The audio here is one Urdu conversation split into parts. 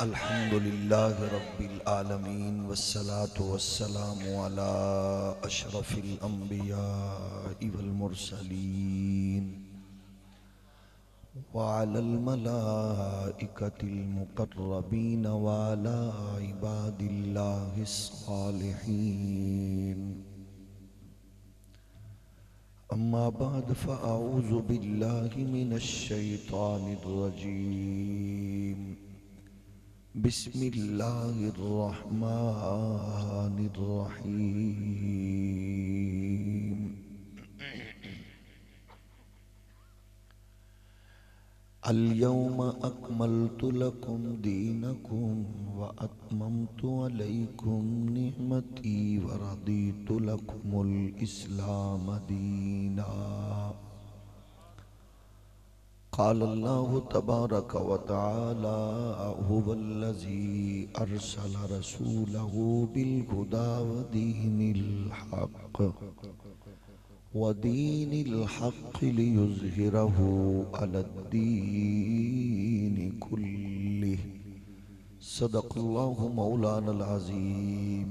الحمد لله رب العالمين والصلاة والسلام على أشرف الأنبياء والمرسلين وعلى الملائكة المقربين وعلى عباد الله الصالحين. أما بعد فأعوذ بالله من الشيطان الرجيم. بسم الله الرحمن الرحيم. اليوم أكملت لكم دينكم وأتممت عليكم نعمتي ورضيت لكم الإسلام دينا. قال الله تبارك وتعالى هو الذي أرسل رسوله بالهدى ودين الحق ليظهره على الدين كله. صدق الله مولانا العظيم.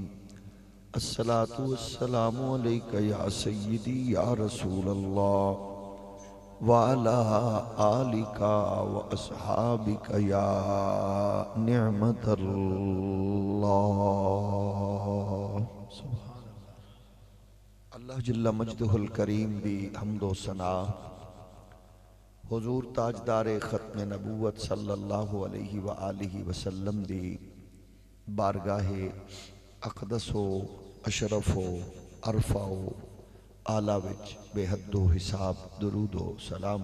الصلاة والسلام عليك يا سيدي يا رسول الله وعلى آلك وأصحابك يا نعمة الله. اللہ جل مجدہ الکریم دی حمد و ثنا حضور تاجدار ختم نبوت صلی اللہ علیہ وآلہ وسلم دی بارگاہ اقدس و اشرف و عرفہ و اعلیٰ وچ بے حد و حساب درود و سلام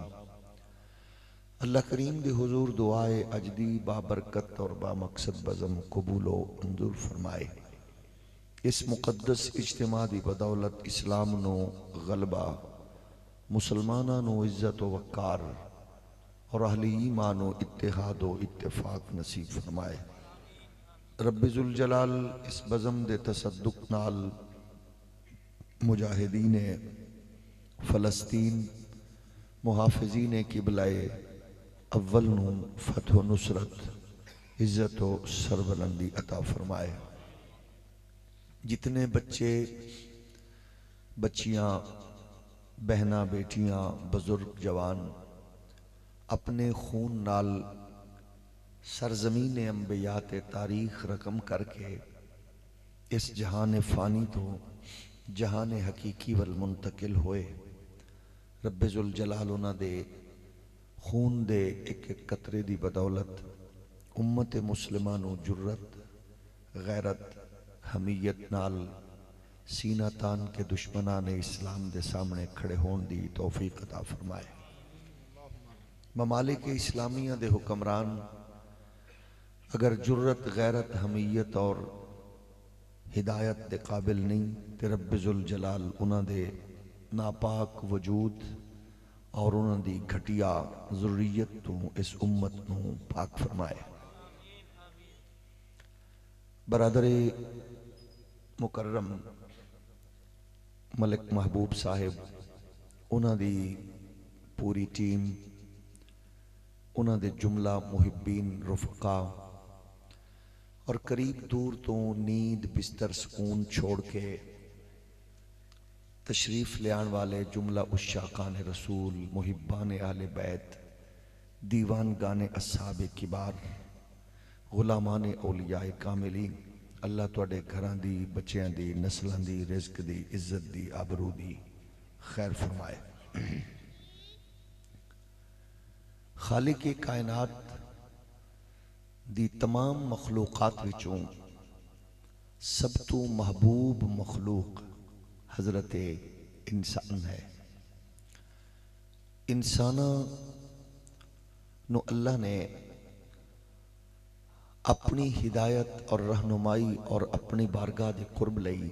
اللہ کریم دی حضور دعائے اجدی بابرکت اور بامقصد بزم قبول و منظور فرمائے. اس مقدس اجتماع دی بدولت اسلام نو غلبہ، مسلمانہ نو عزت و وقار اور اہل ایمان و اتحاد و اتفاق نصیب فرمائے. رب ذوالجلال اس بزم دے تصدق نال مجاہدین فلسطین محافظین قبلہ اول نو فتح و نصرت عزت و سربلندی عطا فرمائے. جتنے بچے بچیاں بہناں بیٹیاں بزرگ جوان اپنے خون نال سرزمین انبیاء تاریخ رقم کر کے اس جہان فانی تو جہان حقیقی والمنتقل ہوئے، رب ذوالجلال انہاں دے خون دے ایک ایک قطرے دی بدولت امت مسلمہ نو جرت، غیرت، حمیت نال سینہ تان کے دشمنان اسلام دے سامنے کھڑے ہون دی توفیق عطا فرمائے. ممالک اسلامیہ دے حکمران اگر جرت، غیرت، حمیت اور ہدایت دے قابل نہیں تے رب ذوالجلال انہاں دے ناپاک وجود اور انہاں دی گھٹیا ذریت تو اس امت نو پاک فرمائے. برادر مکرم ملک محبوب صاحب، انہاں دی پوری ٹیم، انہاں دے جملہ محبین رفقا اور قریب دور تو نیند بستر سکون چھوڑ کے تشریف لے آن والے جملہ عشاقان رسول، محبان اہل بیت، دیوان گانے اصحاب کبار، غلامان اولیاء کاملین، اللہ توڑے گھران دی، بچیاں دی، نسلان دی، رزق دی، عزت دی، آبرو دی خیر فرمائے. خالق کائنات دی تمام مخلوقات وچوں سب تو محبوب مخلوق حضرت انسان ہے. انسانہ نو اللہ نے اپنی ہدایت اور رہنمائی اور اپنی بارگاہ دے قرب لئی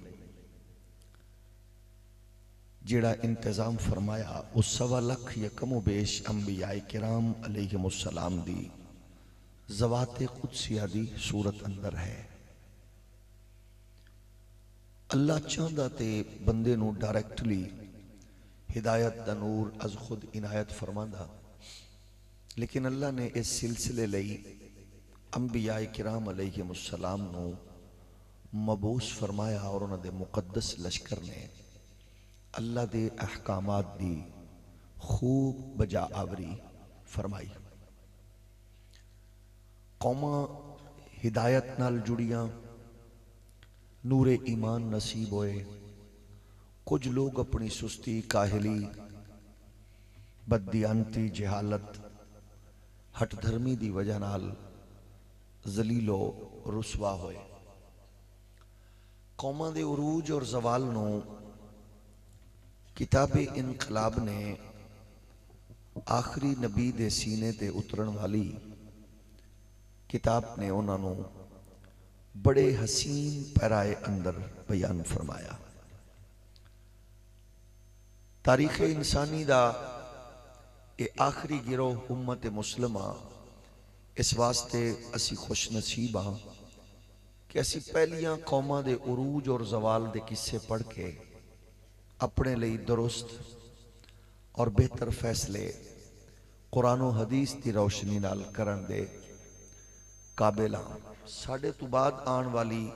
جیڑا انتظام فرمایا اس 1.25 لاکھ یکم و بیش انبیاء کرام علیہم السلام دی ذوات قدسیہ دی صورت اندر ہے. اللہ چاہتا تے بندے نو ڈائریکٹلی ہدایت دا نور از خود عنایت فرماندا، لیکن اللہ نے اس سلسلے لئی انبیاء کرام علیہم السلام نو مبعوث فرمایا اور انہوں دے مقدس لشکر نے اللہ دے احکامات دی خوب بجا آوری فرمائی. قوماں ہدایت نال جڑیاں، نور ایمان نصیب ہوئے. کچھ لوگ اپنی سستی، کاہلی، بددیانتی، جہالت، ہٹ دھرمی دی وجہ نال ذلیل و رسوا ہوئے. قوماں دے عروج اور زوال نو کتاب انقلاب نے آخری نبی دے سینے تے اترن والی کتاب نے انہوں نے بڑے حسین پیرائے اندر بیان فرمایا. تاریخ انسانی دا اے آخری گروہ امت مسلمہ اس واسطے اسی خوش نصیب ہاں کہ اسی پہلیاں قوماں دے عروج اور زوال دے قصے پڑھ کے اپنے لئی درست اور بہتر فیصلے قرآن و حدیث دی روشنی نال کرن دے قابل ہاں. ساڑھے تو بعد آن والی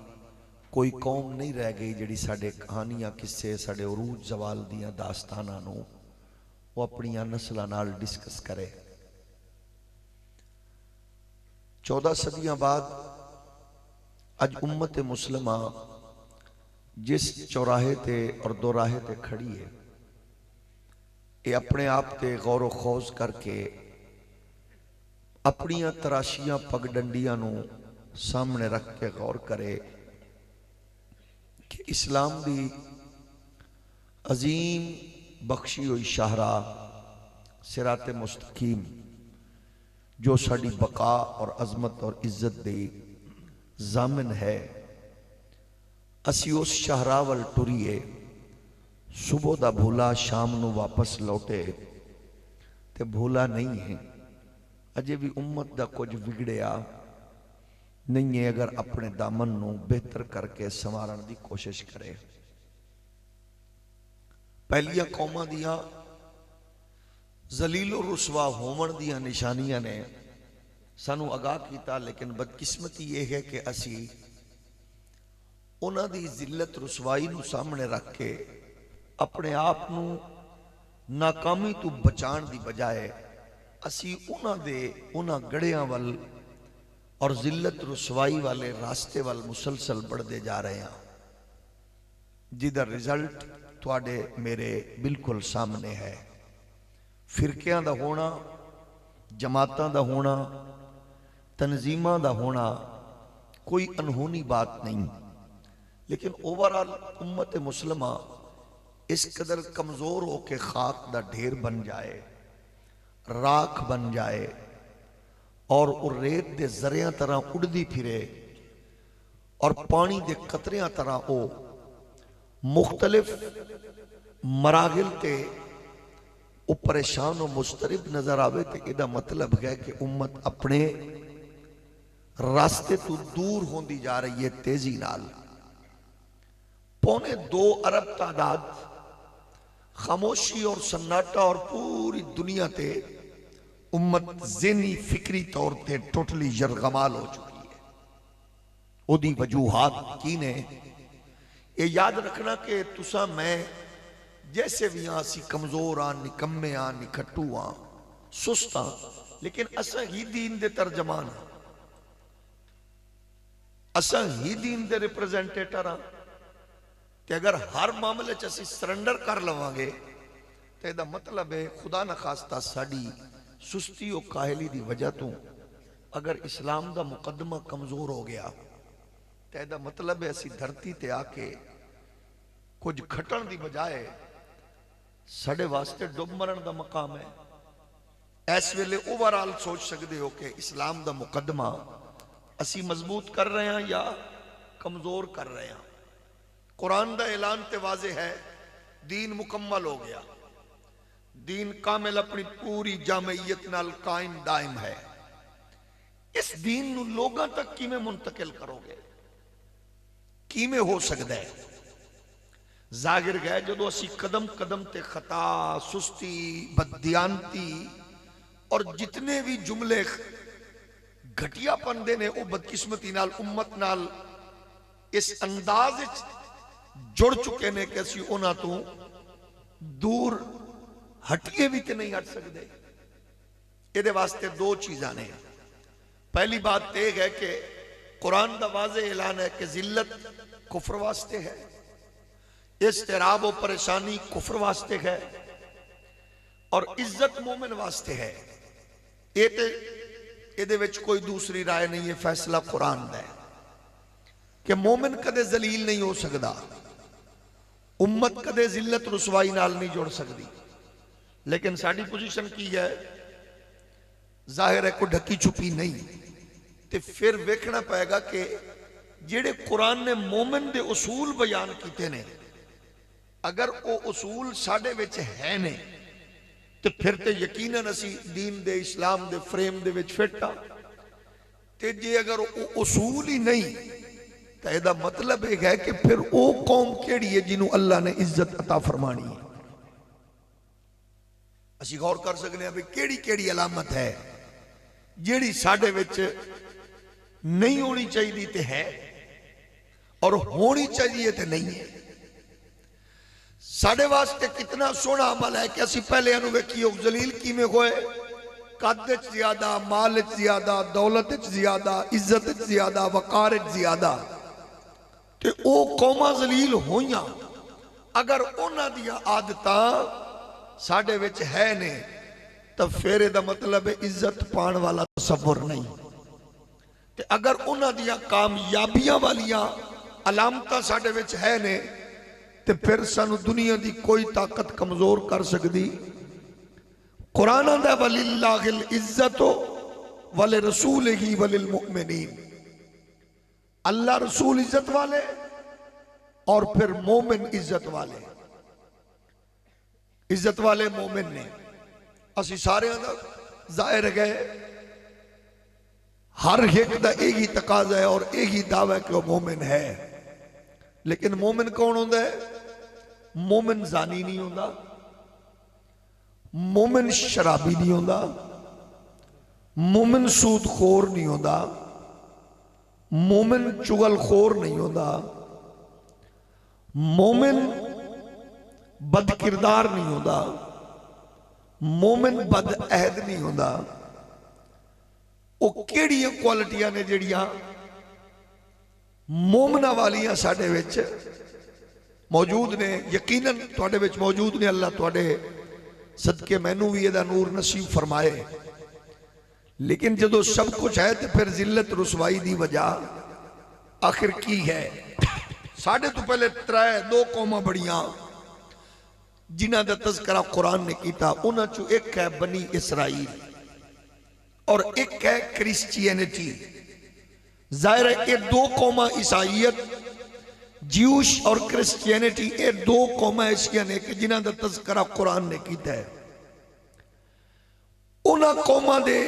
کوئی قوم نہیں رہ گئی جڑی ساڑھے کہانیاں قصے ساڑھے عروج زوال دیاں داستانہ نو وہ اپنیاں نسلہ نال ڈسکس کرے. 14 صدیاں بعد اج امت مسلمہ جس چوراہے تے اور دوراہے تے کھڑی ہے یہ اپنے آپ تے غور و خوض کر کے اپنیاں تراشیاں پگ ڈنڈیاں نو سامنے رکھ کے غور کرے کہ اسلام دی عظیم بخشی ہوئی شاہراہ صراط مستقیم جو ساڑی بقا اور عظمت اور عزت دے ضامن ہے اسی اس شاہراہ وال ٹریے صبح دا بھولا شام نو واپس لوٹے تے بھولا نہیں ہے. اجے بھی امت دا کچھ بگڑیا نہیں ہے اگر اپنے دامن نو بہتر کر کے سنوارن دی کوشش کرے. پہلیاں قوماں دیاں ذلیل و رسوا ہومن دیاں نشانیاں نے سانو آگاہ کیتا، لیکن بدقسمتی یہ ہے کہ اسی انہاں دی ذلت رسوائی نو سامنے رکھ کے اپنے آپ نو ناکامی تو بچان دی بجائے اسی انہاں گڑیاں وال اور ذلت رسوائی والے راستے وال مسلسل بڑھ دے جا رہے ہیں جدھر رزلٹ تواڈے میرے بالکل سامنے ہے. فرقیاں دا ہونا، جماعتاں دا ہونا، تنظیماں دا ہونا کوئی انہونی بات نہیں، لیکن اوورال امت مسلمہ اس قدر کمزور ہو کے خاک دا ڈھیر بن جائے، راکھ بن جائے اور ریت دے ذریعہ طرح اڑ دی پھرے اور پانی دے قطریاں طرح او مختلف مراحل تے او پریشان و مسترب نظر آوے تے ایدہ مطلب ہے کہ امت اپنے راستے تو دور ہوندی جا رہی ہے تیزی نال. 2.25 ارب تعداد خاموشی اور سناٹا اور پوری دنیا تے امت ذہنی فکری طور تے ٹوٹلی یرغمال ہو چکی ہے. او دی وجوہات کی نے یہ یاد رکھنا کہ تسا میں جیسے بھی ہاں سی کمزور آن، نکمے آن، نکھٹو آن، سست آن، لیکن اساں ہی دین دے ترجمان ہیں، اساں ہی دین دے ریپرزنٹیٹر آن. کہ اگر ہر معاملے چاسی سرنڈر کر لواں گے تو یہ دا مطلب ہے خدا نخواستہ ساڑی سستی و کاہلی دی وجہ تو اگر اسلام دا مقدمہ کمزور ہو گیا تو یہ دا مطلب ہے اسی دھرتی تے آکے کچھ کھٹن دی بجائے ساڑے واسطے ڈوب مرن دا مقام ہے. ایس ویلے اوورال سوچ سکتے ہو کہ اسلام دا مقدمہ اسی مضبوط کر رہے ہیں یا کمزور کر رہے ہیں. قرآن دا اعلان تے واضح ہے، دین مکمل ہو گیا، دین کامل اپنی پوری جامعیت نال قائم دائم ہے. اس دین نو لوگاں تک کی میں منتقل کرو گے، کی میں ہو سکتا ہے؟ ظاہر گئے جدو اسی قدم قدم تے خطا، سستی، بددیانتی اور جتنے بھی جملے گھٹیا پندے نے او بدقسمتی نال امت نال اس انداز جڑ چکے نے کہ اسی انہاں تو دور ہٹیے بھی تے نہیں ہٹ سکتے. یہ دے واسطے دو چیزاں نے. پہلی بات یہ ہے کہ قرآن دا واضح اعلان ہے کہ ذلت کفر واسطے ہے، اضطراب و پریشانی کفر واسطے ہے، اور عزت مومن واسطے ہے. یہ دے وچ کوئی دوسری رائے نہیں ہے. فیصلہ قرآن دا ہے کہ مومن کدے ذلیل نہیں ہو سکدا، امت کدے ذلت رسوائی نال نہیں جوڑ سکتی. لیکن ساڑی پوزیشن کی ہے، ظاہر ہے کوئی ڈھکی چھپی نہیں. تے پھر ویکھنا پائے گا کہ جڑے قرآن نے مومن دے اصول بیان کیتے نے، اگر او اصول ساڑے وچ ہے نے تے پھر تے یقیناً اسی دین دے اسلام دے فریم دے وچ فٹا. تے جے اگر او اصول ہی نہیں تو یہ مطلب ایک ہے کہ پھر او قوم کیڑی ہے جنہوں اللہ نے عزت عطا فرمانی ہے. اسی غور کر سکنے ہیں کیڑی کیڑی علامت ہے جیڑی ساڑے وچ نہیں ہونی چاہیے تے ہے اور ہونی چاہیے تے نہیں ہے. ساڑے واسطے کتنا سونا عمل ہے کہ اسی پہلے انہوں ویکھیو ذلیل کی میں ہوئے، قدچ زیادہ، مالچ زیادہ، دولتچ زیادہ، عزتچ زیادہ، وقارچ زیادہ. تے او قومہ ذلیل ہویاں اگر انہاں دیا عادتاں ساڑے وچ ہے نے تو پھر دا مطلب ہے عزت پان والا تصور نہیں. تے اگر انہاں دیا کامیابیاں والیاں علامتاں ساڑے وچ ہے نے تے پھر سانو دنیا دی کوئی طاقت کمزور کر سکتی. قرآن دا وَلِلَّهِ الْعِزَّةُ وَلِرَسُولِهِ وَلِلْمُؤْمِنِينَ. اللہ رسول عزت والے اور پھر مومن عزت والے. عزت والے مومن نے اسی سارے اندر ظاہر گئے ہر ایک دا ایک ہی تقاضا ہے اور ایک ہی دعویٰ ہے کہ وہ مومن ہے. لیکن مومن کون ہوندہ ہے؟ مومن زانی نہیں ہوندہ، مومن شرابی نہیں ہوندہ، مومن سود خور نہیں ہوندہ، مومن چغل خور نہیں ہوندہ، مومن بد کردار نہیں ہوندہ، مومن بد عہد نہیں ہوندہ. وہ کیڑیاں کوالٹیاں نے جڑیاں مومنہ والیاں ساڑے وچ موجود نے، یقیناً توڑے وچ موجود نے. اللہ توڑے صدقے مینوں بھی یہ نور نصیب فرمائے. لیکن جدو سب کچھ ہے تو پھر ذلت رسوائی دی وجہ آخر کی ہے. ساڑھے تو پہلے دو قومہ بڑیاں جنہ دا تذکرہ قرآن نے کیتا. انہاں چو ایک ہے بنی اسرائیل اور ایک ہے کرسچینٹی. ظاہر ہے یہ دو قومہ عیسائیت، جیوش اور کرسچینٹی، یہ دو قومہ ایسیاں نے کہ جنہ دا تذکرہ قرآن نے کیتا ہے. انہاں قومہ دے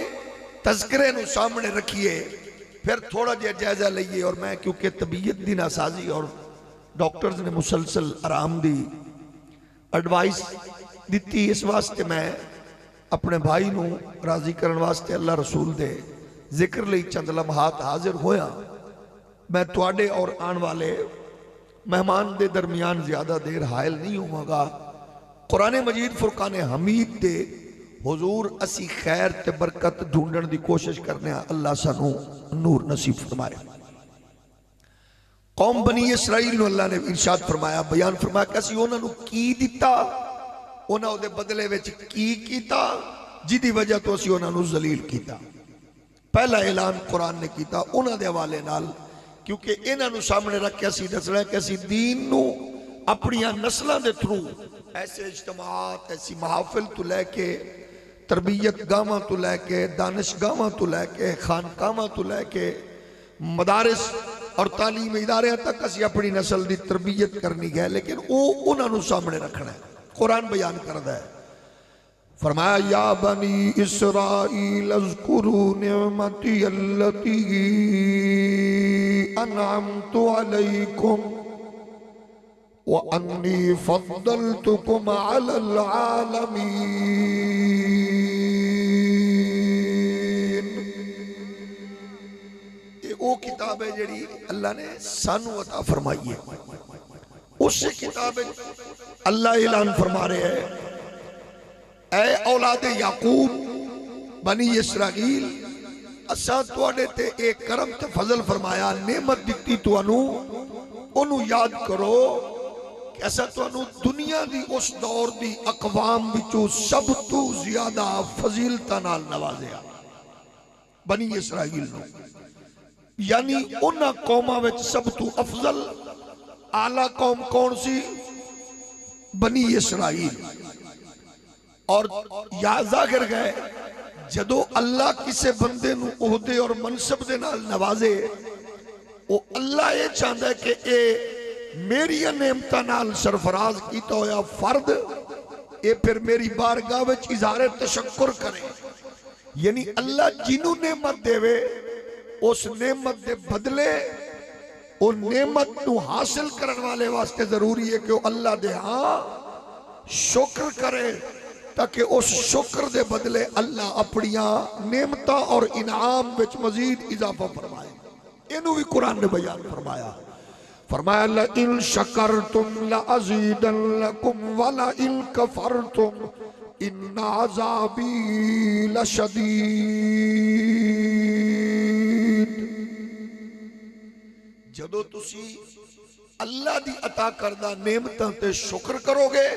تذکرے نو سامنے رکھیے پھر تھوڑا جائزہ لئیے. اور میں کیونکہ طبیعت دی ناسازی اور ڈاکٹرز نے مسلسل آرام دی ایڈوائس دیتی، اس واسطے میں اپنے بھائی نو راضی کرن واسطے اللہ رسول دے ذکر لئی چند لمحات حاضر ہویا. میں تواڈے اور آن والے مہمان دے درمیان زیادہ دیر حائل نہیں ہوں گا. قرآن مجید فرقان حمید دے حضور اسی خیر تے برکت ڈھونڈن دی کوشش کرنے ہیں. اللہ سانو نور نصیب فرمائے. قوم بنی اسرائیل نو اللہ نے ارشاد فرمایا، بیان فرمایا کہ اسی انہوں نے کی دیتا، انہوں نے بدلے وچ کی کیتا جی وجہ تو اسی انہوں نے ذلیل کیتا. پہلا اعلان قرآن نے کیتا انہوں نے حوالے نال، کیونکہ انہوں نے سامنے رکھ کے اسی دسنا ہے کہ اسی دین نو اپنی نسلوں دے تھرو ایسے اجتماعات، ایسی محافل تو لے کے، تربیت گاواں تو لے کے، دانش گاواں تو لے کے، خانقاواں تو لے کے، مدارس اور تعلیم ادارے تک اسی اپنی نسل دی تربیت کرنی گئے. لیکن وہ انہوں نے سامنے رکھنا ہے. قرآن بیان کردہ ہے، فرمایا یا بنی اسرائیل اذکروا نعمتی اللتی انعمت علیکم وانی فضلتکم علی العالمین. کتاب ہے جڑی اللہ نے سانو عطا فرمائی ہے. اس کتاب اللہ اعلان فرما رہے ہیں اے اولاد یعقوب بنی اسرائیل اساں تواڈے تے ایک کرم تے فضل فرمایا نعمت دتی تانوں انہوں یاد کرو کہ ایسا تو انہوں دنیا دی اس دور دی اقوام بچو سب تو زیادہ فضیلتہ نال نوازیا بنی اسرائیل نو. یعنی انہا قومہ وچ سب تو افضل اعلیٰ قوم کون سی؟ بنی اسرائیل. اور یا ظاہر گئے جدو اللہ کسے بندے نو عہدے اور منصب دے نال نوازے وہ اللہ یہ چاہتا ہے کہ اے میری نعمتہ نال سرفراز کیتا ہویا فرد اے پھر میری بارگاہ وچ اظہار تشکر کرے. یعنی اللہ جنہوں نعمت دے وے اس نعمت دے بدلے وہ نعمت نو حاصل کرنے والے واسطے ضروری ہے کہ وہ اللہ دے ہاں شکر کرے تاکہ اس شکر دے بدلے اللہ اپنیاں نعمتہ اور انعام وچ مزید اضافہ فرمائے. انہوں بھی قرآن نے بیان فرمایا لَإِن شَكَرْتُمْ لَأَزِيدًا لَكُمْ وَلَئِن كَفَرْتُمْ إِنَّ عَذَابِي لَشَدِيدٌ. جدو تسی اللہ دی عطا کردہ نعمتاں تے شکر کرو گے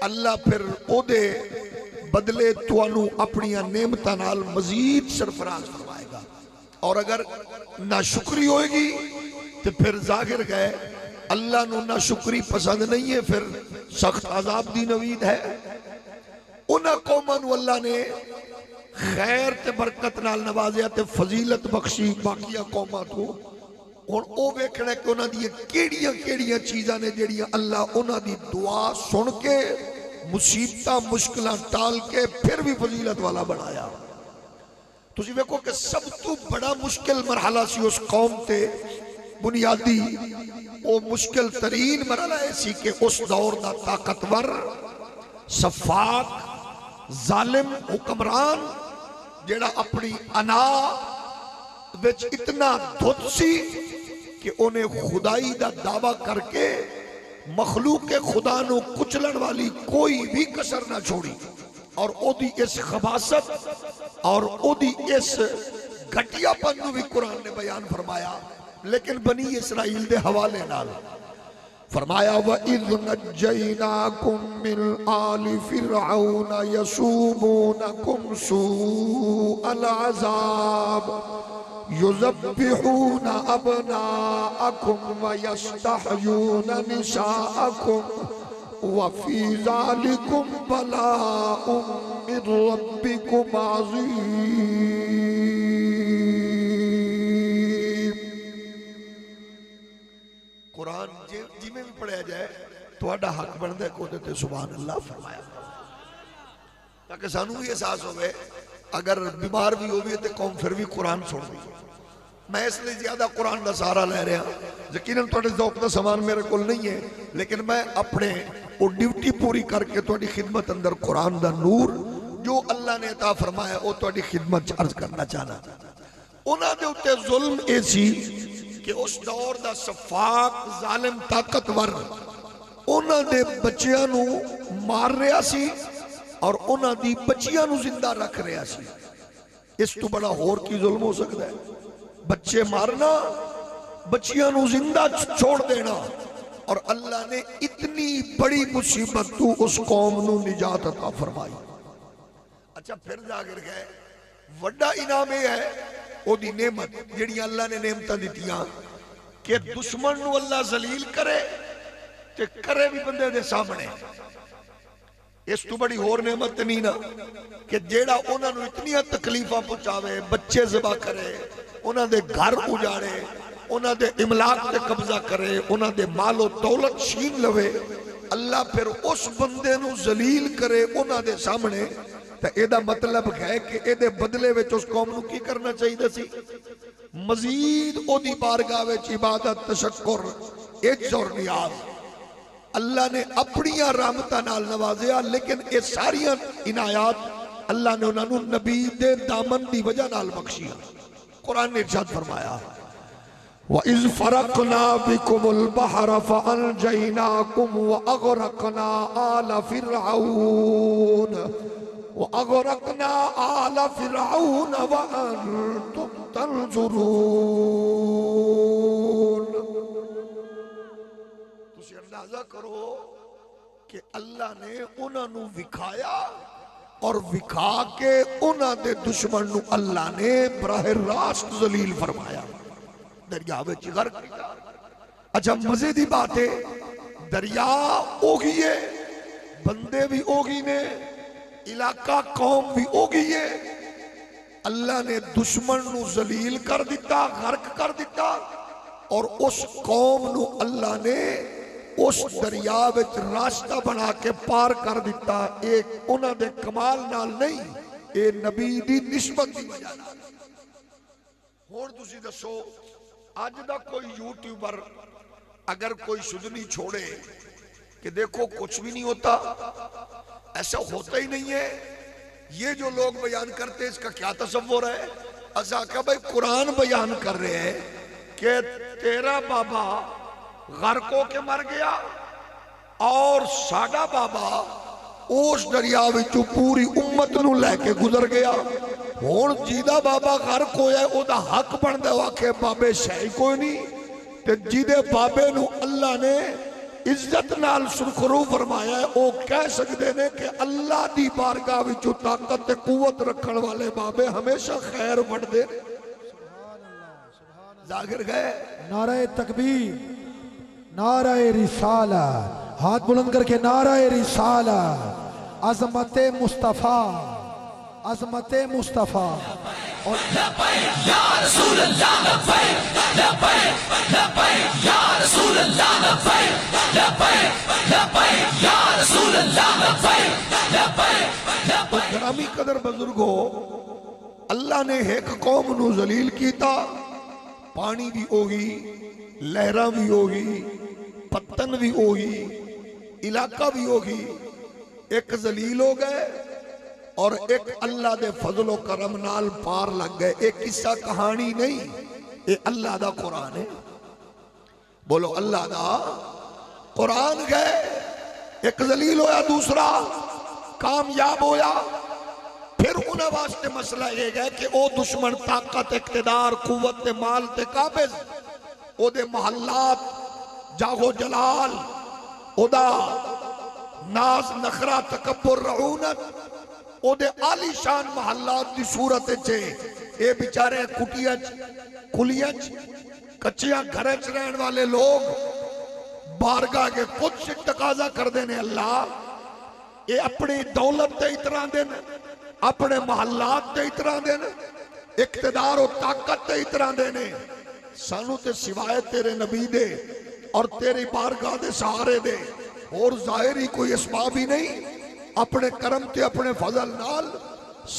اللہ پھر او دے بدلے توانو اپنی نعمتاں نال مزید سرفراز فرمائے گا. اور اگر ناشکری ہوئے گی تو پھر ظاہر گئے اللہ نو ناشکری پسند نہیں ہے پھر سخت عذاب دی نوید ہے. انہا قوماں اللہ نے خیر تے برکت نال نوازیا تے فضیلت بخشی باقیہ قوماں تو اور او ویکھنا کہ انہاں دی کیڑیاں چیزاں نے جڑیاں اللہ انہاں دی دعا سن کے مصیبتاں مشکلاں ٹال کے پھر بھی فضیلت والا بنایا. تسی ویکھو کہ سب تو بڑا مشکل مرحلہ سی اس قوم تے بنیادی وہ مشکل ترین مرحلہ ایسی کہ اس دور دا طاقتور صفاق ظالم حکمران جیڑا اپنی انا وچ اتنا دھت سی کہ انہیں خدائی دا دعویٰ کر کے مخلوق خدا نو کچلن والی کوئی بھی کسر نہ چھوڑی. اور او دی اس خباست اور او دی اس گھٹیا پنو بھی قرآن نے بیان فرمایا لیکن بنی اسرائیل دے حوالے نال فرمایا وَإِذْ نَجَّيْنَاكُمْ مِنْ آلِ فِرْعَوْنَ يَسُومُونَكُمْ سُوءَ الْعَذَابِ يُذَبِّحُونَ أَبْنَاءَكُمْ وَيَسْتَحْيُونَ نِسَاءَكُمْ وَفِي ذَلِكُمْ بَلَاءٌ مِّن رَبِّكُمْ عَظِيمٌ. قرآن جی میں بھی پڑھا جائے تو اڈا حق بندے کو دیتے سبحان اللہ فرمایا تاکہ سانو بھی احساس ہوئے اگر بیمار بھی ہوئے تو قوم پھر بھی قرآن چھوڑ دی. میں اس لئے زیادہ قرآن دا سہارا لے رہا یقیناً توڑے ذوق دا سامان میرے کول نہیں ہے لیکن میں اپنے وہ ڈیوٹی پوری کر کے توڑی خدمت اندر قرآن دا نور جو اللہ نے عطا فرمایا وہ توڑی خدمت عرض کرنا چاہنا. انہاں دے اتے ظلم ایسی کہ اس دور دا صفاق ظالم طاقتور انہاں دے بچیاں نو مار رہا سی اور انہاں دی بچیاں نو زندہ رکھ رہا سی. اس تو بڑا ہور کی ظلم ہو سکتا ہے؟ بچے مارنا بچیاں نو زندہ چھوڑ دینا. اور اللہ نے اتنی بڑی مصیبت تو اس قوم نو نجات عطا فرمائی. اچھا پھر جاگر گئے وڈا انعام ہے او دی نعمت جڑی اللہ نے نعمتاں دیتیاں کہ دشمن نو اللہ ذلیل کرے تے کرے بھی بندے دے سامنے. اس تو بڑی ہور نعمت نہیں نا کہ جیڑا انہاں نو اتنی تکلیفاں پہنچاوے بچے ذبح کرے انہاں دے گھر اجاڑے انہاں دے املاک تے قبضہ کرے انہاں دے مال و دولت چھین لوے اللہ پھر اس بندے نو ذلیل کرے انہاں دے سامنے. تو ایدہ مطلب ہے کہ ایدے بدلے وچ اس قوم نو کی کرنا چاہیے سی مزید او دی بارگاہ وچ عبادت تشکر عجز اور نیاز. اللہ نے اپنیاں رحمتاں نال نوازیا لیکن اے ساریاں عنایات اللہ نے انہوں نبی دے دامن دی وجہ نال بخشیا. قرآن نے ارشاد فرمایا وَإِذْ فَرَقْنَا بِكُمُ الْبَحْرَ فَأَنْجَيْنَاكُمْ وَأَغْرَقْنَا آلَ فِرْعَوْنَ وَأَنْتُمْ تَنْظُرُونَ۔ تسی اندازہ کرو کہ اللہ نے انہاں نو وکھایا اور وکھا کے انہاں دے دشمن نو اللہ نے براہ راست ذلیل فرمایا، دریا وچ غرق کیا۔ اچھا مزے دی بات ہے، دریا اوگی ہے، بندے بھی اوگی نے، علاقہ قوم بھی اوگی ہے۔ اللہ نے دشمن نو ذلیل کر دیتا، غرق کر دیتا، اور اس قوم نو اللہ نے اس دریا وچ راستہ بنا کے پار کر دیتا۔ ایک انہاں دے کمال نال نہیں، اے نبی دی نسبت دی وجہ نال۔ ہن تسی دسو آج دا کوئی یوٹیوبر اگر کوئی شدنی چھوڑے کہ دیکھو کچھ بھی نہیں ہوتا، ایسا ہوتا ہی نہیں ہے، یہ جو لوگ بیان کرتے اس کا کیا تصور ہے؟ ایسا کہ بھائی قرآن بیان کر رہے ہیں کہ تیرا بابا غرق ہو کے مر گیا اور ساڈا بابا اس دریا وچوں پوری امت نو لے کے گزر گیا۔ ہن جیدا بابا غرق ہویا ہے او دا حق بندا وا کہ بابے شے کوئی نہیں، تے جیدے بابے نو اللہ نے عزت نال سرخرو فرمایا ہے، او کہہ سکدے نے کہ اللہ دی بارگاہ وچوں طاقت تے قوت رکھن والے بابے ہمیشہ خیر وڈدے۔ ظاہر گئے نعرہ تکبیر، نعرہ رسالہ، ہاتھ بلند کر کے نعرہ رسالہ، عظمت مصطفیٰ، عظمت مصطفیٰ۔ لبیک یا رسول اللہ، لبیک لبیک لبیک یا رسول اللہ، لبیک لبیک لبیک یا رسول اللہ، لبیک لبیک لبیک۔ گرامی قدر بزرگو، اللہ نے ایک قوم نو ذلیل کیتا، پانی بھی ہوگی، لہراں بھی ہوگی، پتن بھی ہوگی، علاقہ بھی ہوگی، ایک ذلیل ہو گئے اور ایک اللہ دے فضل و کرم نال پار لگ گئے۔ ایک قصہ کہانی نہیں، یہ اللہ دا قرآن ہے۔ بولو اللہ دا قرآن گئے، ایک ذلیل ہویا، دوسرا کامیاب ہویا۔ پھر انہیں واسطے مسئلہ یہ گئے کہ او دشمن طاقت، اقتدار، قوت تے مال تے قابض، او دے محلات، جاغو جلال، او دا ناز نخرہ تکبر رعونت، او دے عالی شان محلات دی صورت چھے اے بیچارے کٹیاں کلیاں کچیاں گھرچ رہن والے لوگ بارگاہ کے خود سے تقاضا کر دینے اللہ اے اپنی دولت تے اتران دینے، اپنے محلات تے اتران دینے، اقتدار و طاقت تے اتران دینے، سانو تے سوائے تیرے نبی دے اور تیری بارگاہ دے سہارے دے اور ظاہری کوئی اسباب ہی نہیں، اپنے کرم تے اپنے فضل نال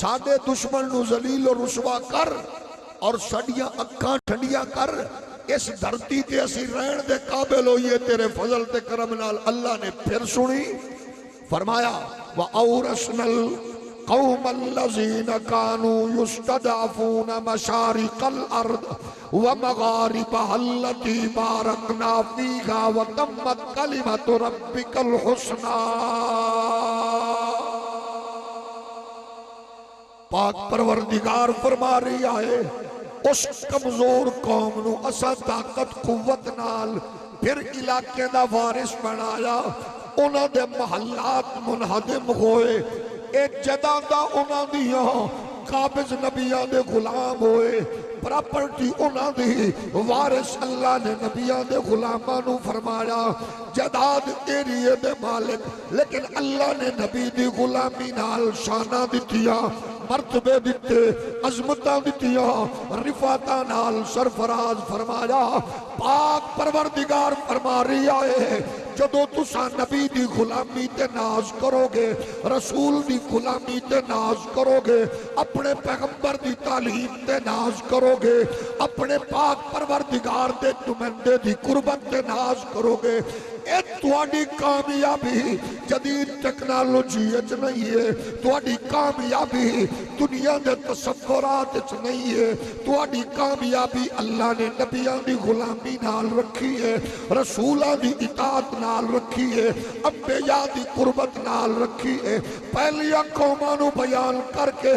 ساڑھے دشمن نو ذلیل و رسوا کر اور سڑیاں اکھاں ٹھنڈیاں کر، اس دھرتی تے اسی رہن دے قابل ہوئیے تیرے فضل تے کرم نال۔ اللہ نے پھر سنی، فرمایا وَأَوْرَثْنَا الْقَوْمَ الَّذِينَ كَانُوا يُسْتَضْعَفُونَ مَشَارِقَ الْأَرْضِ وَمَغَارِبَهَا الَّتِي بَارَكْنَا فِيهَا وَتَمَّتْ كَلِمَةُ رَبِّكَ الْحُسْنَى۔ پاک پروردگار فرما رہی آئے اس کمزور قوم نو اسا طاقت قوت نال پھر علاقے دا وارث بنایا، انہاں دے محلات منہدم ہوئے، اے جدہ دا انہاں دیاں قابض نبیان دے غلام ہوئے، پراپرٹی انہاں دی وارث اللہ نے نبیان دے غلامانو فرمایا جداد ایریے دے مالک، لیکن اللہ نے نبی دی غلامی نال شانہ دتیا، مرتبے دیتے، عظمتاں دیتیا، رفاتہ نال سرفراز فرمایا۔ پاک پروردگار فرما رہی آئے جدو تسا نبی دی غلامی تے ناز کرو گے، رسول دی غلامی تے ناز کرو گے، اپنے پیغمبر دی تعلیم تے ناز کرو گے، اپنے پاک پروردگار دے نمائندے دی قربت تے ناز کرو گے، اے تواڈی کامیابی جدید ٹیکنالوجی وچ نہیں ہے، تواڈی کامیابی دنیا دے تصورات وچ نہیں ہے، تواڈی کامیابی اللہ نے نبیاں دی غلامی نال رکھی ہے، رسولاں دی اطاعت نال رکھی ہے، انبیاء دی قربت نال رکھی ہے۔ پہلیاں قوماں نو بیان کر کے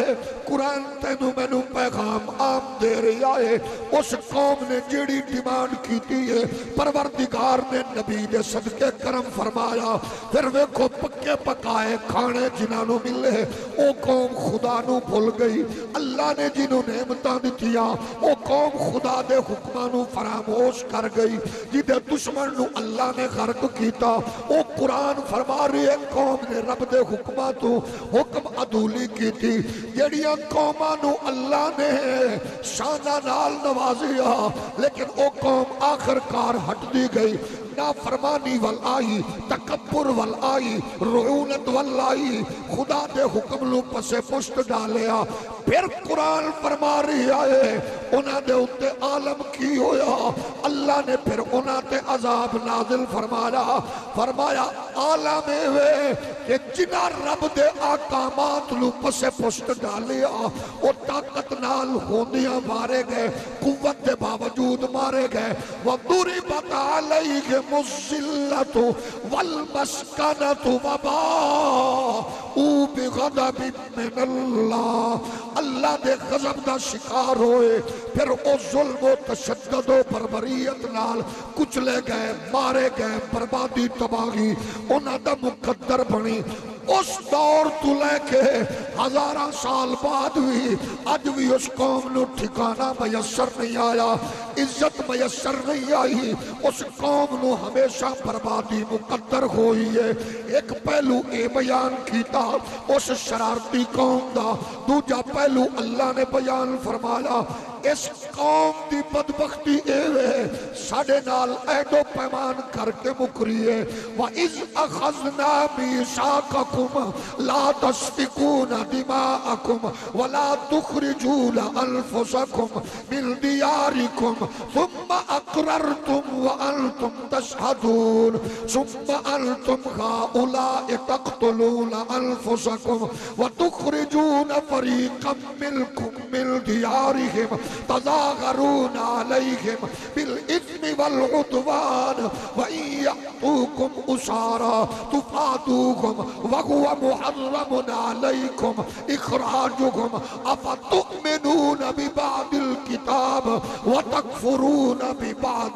قرآن تینوں مینوں پیغام عام دے رہا ہے۔ اس قوم نے جیڑی ڈیمانڈ کیتی ہے پروردگار نے نبی دے صدقے کرم فرمایا، پھر ویکھو پکے پکائے کھانے جنہاں نو ملے، او قوم خدا نو بھول گئی۔ اللہ نے جنہوں نعمتاں دتیاں او قوم خدا دے حکماں نو فراموش کر گئی، جدے دشمن نو اللہ نے غرق کیتا۔ او قرآن فرما رہی ہے قوم نے رب دے حکماں تو حکم عدولی کیتی، جیڑیاں قوماں نو اللہ نے شانہ نال نوازیا، لیکن او قوم آخر کار ہٹ دی گئی۔ نافرمانی وال آئی، تکبر وال آئی، رعونت وال آئی، خدا دے حکم نو پسے پشت ڈالیا۔ پھر قرآن فرما رہی آئے انہاں دے اتے عالم کی ہویا، اللہ نے پھر انہاں تے عذاب نازل فرمایا عالم وے کہ جنہ رب دے آقامات نو پسے پشت ڈالیا او طاقت نال ہوندیاں مارے گئے، قوت دے باوجود مارے گئے۔ وَضُرِبَتْ عَلَيْهِمُ الذِّلَّةُ وَالْمَسْكَنَةُ وَبَاءُوا بِغَضَبٍ مِّنَ اللَّهِ، اللہ دے غضب دا شکار ہوئے، پھر او ظلم و تشدد و بربریت نال کچلے گئے، مارے گئے، بربادی تباہی انہاں دا مقدر بنی۔ اس دور تو لے کے ہزاراں سال بعد بھی اج بھی اس قوم نو ٹھکانہ میسر نہیں آیا، عزت میسر نہیں آئی، اس قوم نو ہمیشہ بربادی مقدر ہوئی ہے۔ ایک پہلو اے بیان کیتا اس شرارتی قوم دا، دوجا پہلو اللہ نے بیان فرمایا اس قوم دی بدبختی اے وے ساڑے نال عہد و پیمان کر کے مکریے۔ وَإِذْ أَخَذْنَا مِيثَاقَكُمْ لَا تَسْفِكُونَ دِمَاءَكُمْ وَلَا تُخْرِجُونَ أَنفُسَكُمْ مِنْ دِيَارِكُمْ ثُمَّ أَقْرَرْتُمْ وَأَنْتُمْ تَشْهَدُونَ ثُمَّ أَنْتُمْ هَؤُلَاءِ تَقْتُلُونَ أَنفُسَكُمْ وَتُخْرِجُونَ فَرِيقًا مِنْكُمْ مِنْ دِيَارِهِمْ تظاهرون عليهم بالإثم والعدوان وإن يأتوكم أسارى تفادوهم وهو محرم عليكم إخراجهم أفتؤمنون ببعض الكتاب وتكفرون ببعض۔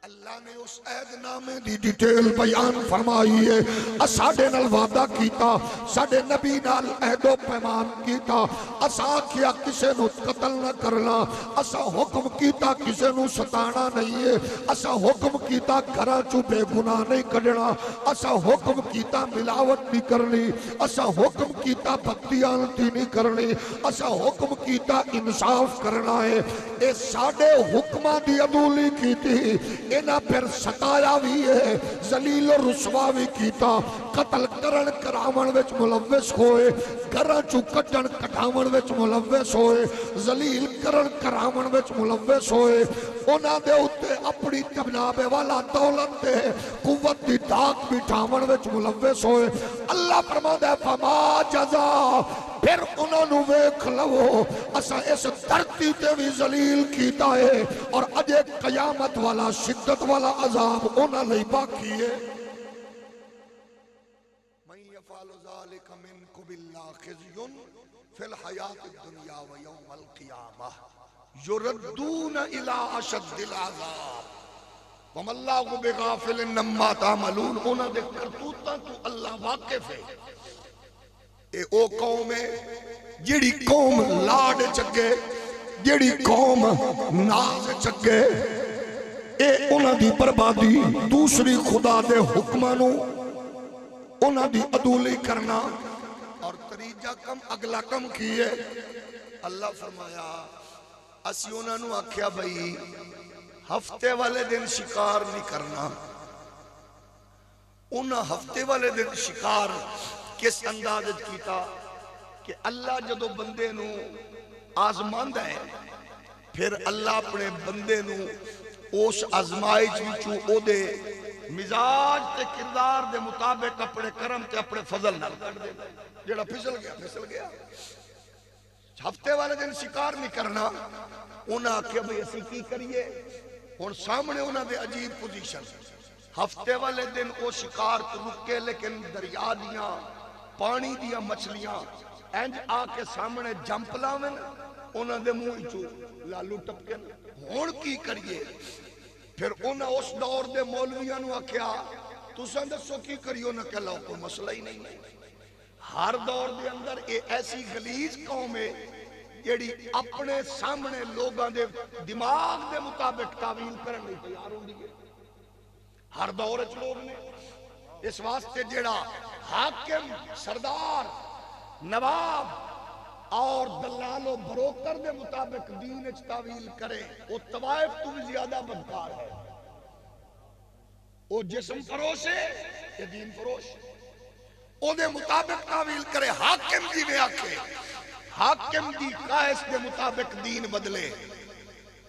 اللہ نے اس عہد نامے دی ڈیٹیل بیان فرمائی ہے۔ ساڑے نال وعدہ کیتا، ساڑے نبی نال عہد و پیمان کیتا، اسا کیا کسے نو قتل نہ کرنا، اسا حکم کیتا کسے نو ستانا نہیں ہے، اسا حکم کیتا گھراں چوں بے گناہ نہیں کڈنا، اسا حکم کیتا ملاوٹ نہیں کرنی، اسا حکم کیتا بددیانتی نہیں کرنی، اسا حکم کیتا انصاف کرنا ہے۔ اے ساڑے حکمہ دی عدولی کیتی، انہاں پھر ستایا بھی ہے، ذلیل و رسوا بھی کیتا، قتل کرن کراون وچ ملوث ہوئے، گھراں چوں کڈن کٹاون وچ ملوث ہوئے، ذلیل کرن کراون وچ ملوث ہوئے، انہاں دے اتے اپنی جناب والا دولت دے قوت دی داغ بٹھاون وچ ملوث ہوئے۔ اللہ فرماتا ہے فما جزا، پھر انہوں نے ویکھ لو اسا اس دھرتی تے بھی ذلیل کیتا ہے اور اجے قیامت والا شدت والا عذاب انہاں لئی باقی ہے۔ من یفعل ذلک منکم باللہ خزی فی الحیات الدنیا ویوم القیامہ یردون الی اشد العذاب وما اللہ بغافل عما تعملون۔ انہاں دے کرتوتاں تو اللہ واقف ہے۔ اے او قوم ہے جیڑی قوم لاڈ چگے، جیڑی قوم ناز چگے، اے انہاں دی بربادی دوسری خدا دے حکمانو انہاں دی عدولی کرنا۔ اور تریجہ کم اگلا کم کیے اللہ فرمایا اسی انہاں نو آکھیا بھئی ہفتے والے دن شکار نہیں کرنا۔ انہاں ہفتے والے دن شکار کس اندازت کیتا کہ اللہ جدو بندے نو آزماند ہے پھر اللہ اپنے بندے نو اس ازمائش وچوں او دے مزاج تے کردار دے مطابق اپنے کرم تے اپنے فضل نال کر دے جڑا پھسل گیا ہفتے والے دن شکار نہیں کرنا انہاں کہ بھئی اسی کی کریے ہن سامنے انہاں دے عجیب پوزیشن ہفتے والے دن وہ شکار تو رکے لیکن دریا دیاں پانی دیاں مچھلیاں انج آ کے سامنے جمپ لاویں انہاں دے منہ چوں لالو ٹپکے ہن کی کریے پھر انہاں اس دور دے مولویاں نو آکھیا تساں دسو کی کریو نہ کہ لو کوئی مسئلہ ہی نہیں ہر دور دے اندر یہ ایسی غلیظ قوم ہے جیڑی اپنے سامنے لوگاں دے دماغ دے مطابق تعویل کرنے تیار ہوندی ہے ہر دور وچ لوگ نے اس واسطے جیڑا حاکم سردار نواب اور دلال و بروکر دے مطابق دین وچ تعویل کرے وہ طوائف تو بھی زیادہ بدکار ہے وہ جسم فروش ہے یا دین فروش او دے مطابق تعویل کرے حاکم دی میں آکھے حاکم دی قائس دے مطابق دین بدلے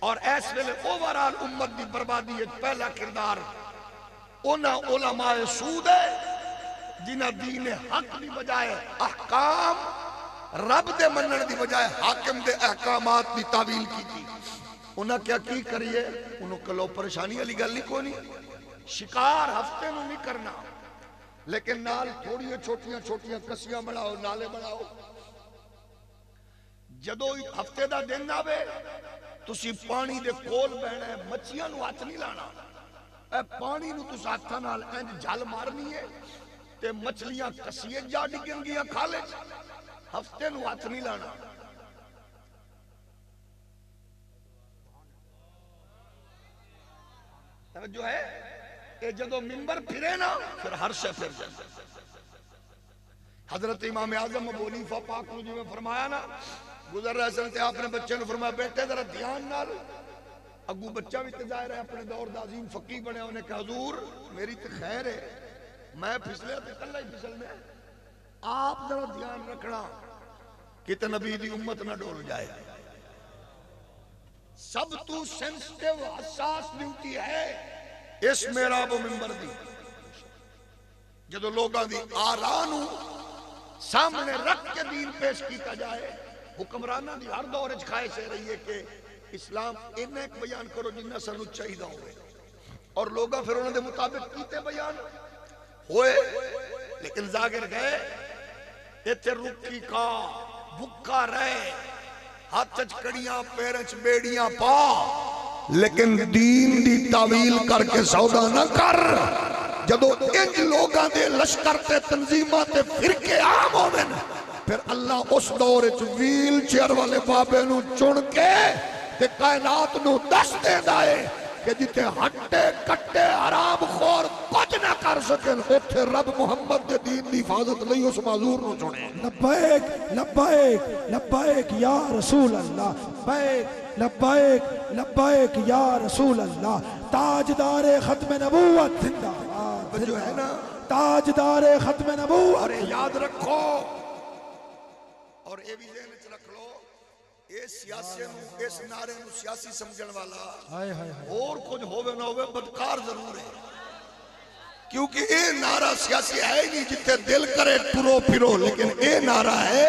اور ایس ویلے اوورال امت دی بربادی ہے پہلا کردار اونا علماء سود ہے جنہ دین حق دی بجائے احکام رب دے منن دی بجائے حاکم دے احکامات دی تعویل کی تھی انہاں کیا کی کریے انہوں کلو پریشانی علی گل نہیں کونی شکار ہفتے نو نہیں کرنا لیکن نال تھوڑی چھوٹیاں کسیاں بڑھاؤ نالے بڑھاؤ جدو ہفتے دا دن آوے تسی پانی دے کول بہنا ہے مچھیاں نو ہاتھ نہیں لانا اے پانی نو تس ہاتھاں نال انج جھل مارنی ہے تے مچھلیاں کسیے جا ڈگن گیاں کھالے ہفتے نو ہاتھ نہیں لانا جو ہے اے جدو منبر پھرے نا پھر ہر شے پھر جائے حضرت امام اعظم ابو حنیفہ پاک نے جو میں فرمایا نا گزر رہے سنتے آپ نے بچے نے فرمایا بیٹے ذرا دھیان نال اگو بچہ بھی ظاہر ہے اپنے دور دا عظیم فقیہ بنے انہیں کہا حضور میری تو خیر ہے میں پھسلے تو کلہ ہی پھسل میں آپ ذرا دھیان رکھنا کہ تے نبی دی امت نہ ڈول جائے سب تو سینسٹیو حساس ڈیوٹی ہے اس محراب و منبر دی جدو لوگاں دی آرانو سامنے رکھ کے دین پیش کیتا جائے حکمرانہ دی ہر دور اچ خواہش ہے رہی ہے کہ اسلام انہیں ایک بیان کرو جنہ سنو چاہیدہ ہوئے اور لوگاں پھر انہوں نے مطابق کیتے بیان ہوئے لیکن زاگر گئے ایتے رکی کا بھکا رہے ہاتھ چکڑیاں پیرچ بیڑیاں پا لیکن دین دی تعویل کر کے سودا نہ کر جدو انج لوگاں دے لشکر تے تنظیمات تے فرقے عام ہوئے پھر اللہ اس دور ویل چیئر والے بابے نو چن کے تے کائنات نو دس دے دائے کہ جتے ہٹے کٹے حرام خور کچھ نہ کر سکن اتھے رب محمد دے دین دی حفاظت لئی اس معذور نو چنے لبائک لبائک لبائک یا رسول اللہ لبائک لبائک لبائک یا رسول اللہ تاجدار ختم نبوت زندہ باد جو ہے نا تاجدار ختم نبوت اور یاد رکھو اور اے بھی ذہن وچ رکھ لو اس نعرے نو سیاسی سمجھن والا اور کچھ ہوئے نہ ہوئے بدکار ضرور ہے کیونکہ اے نعرہ سیاسی ہے نہیں جتے دل کرے ٹرو پھرو لیکن اے نعرہ ہے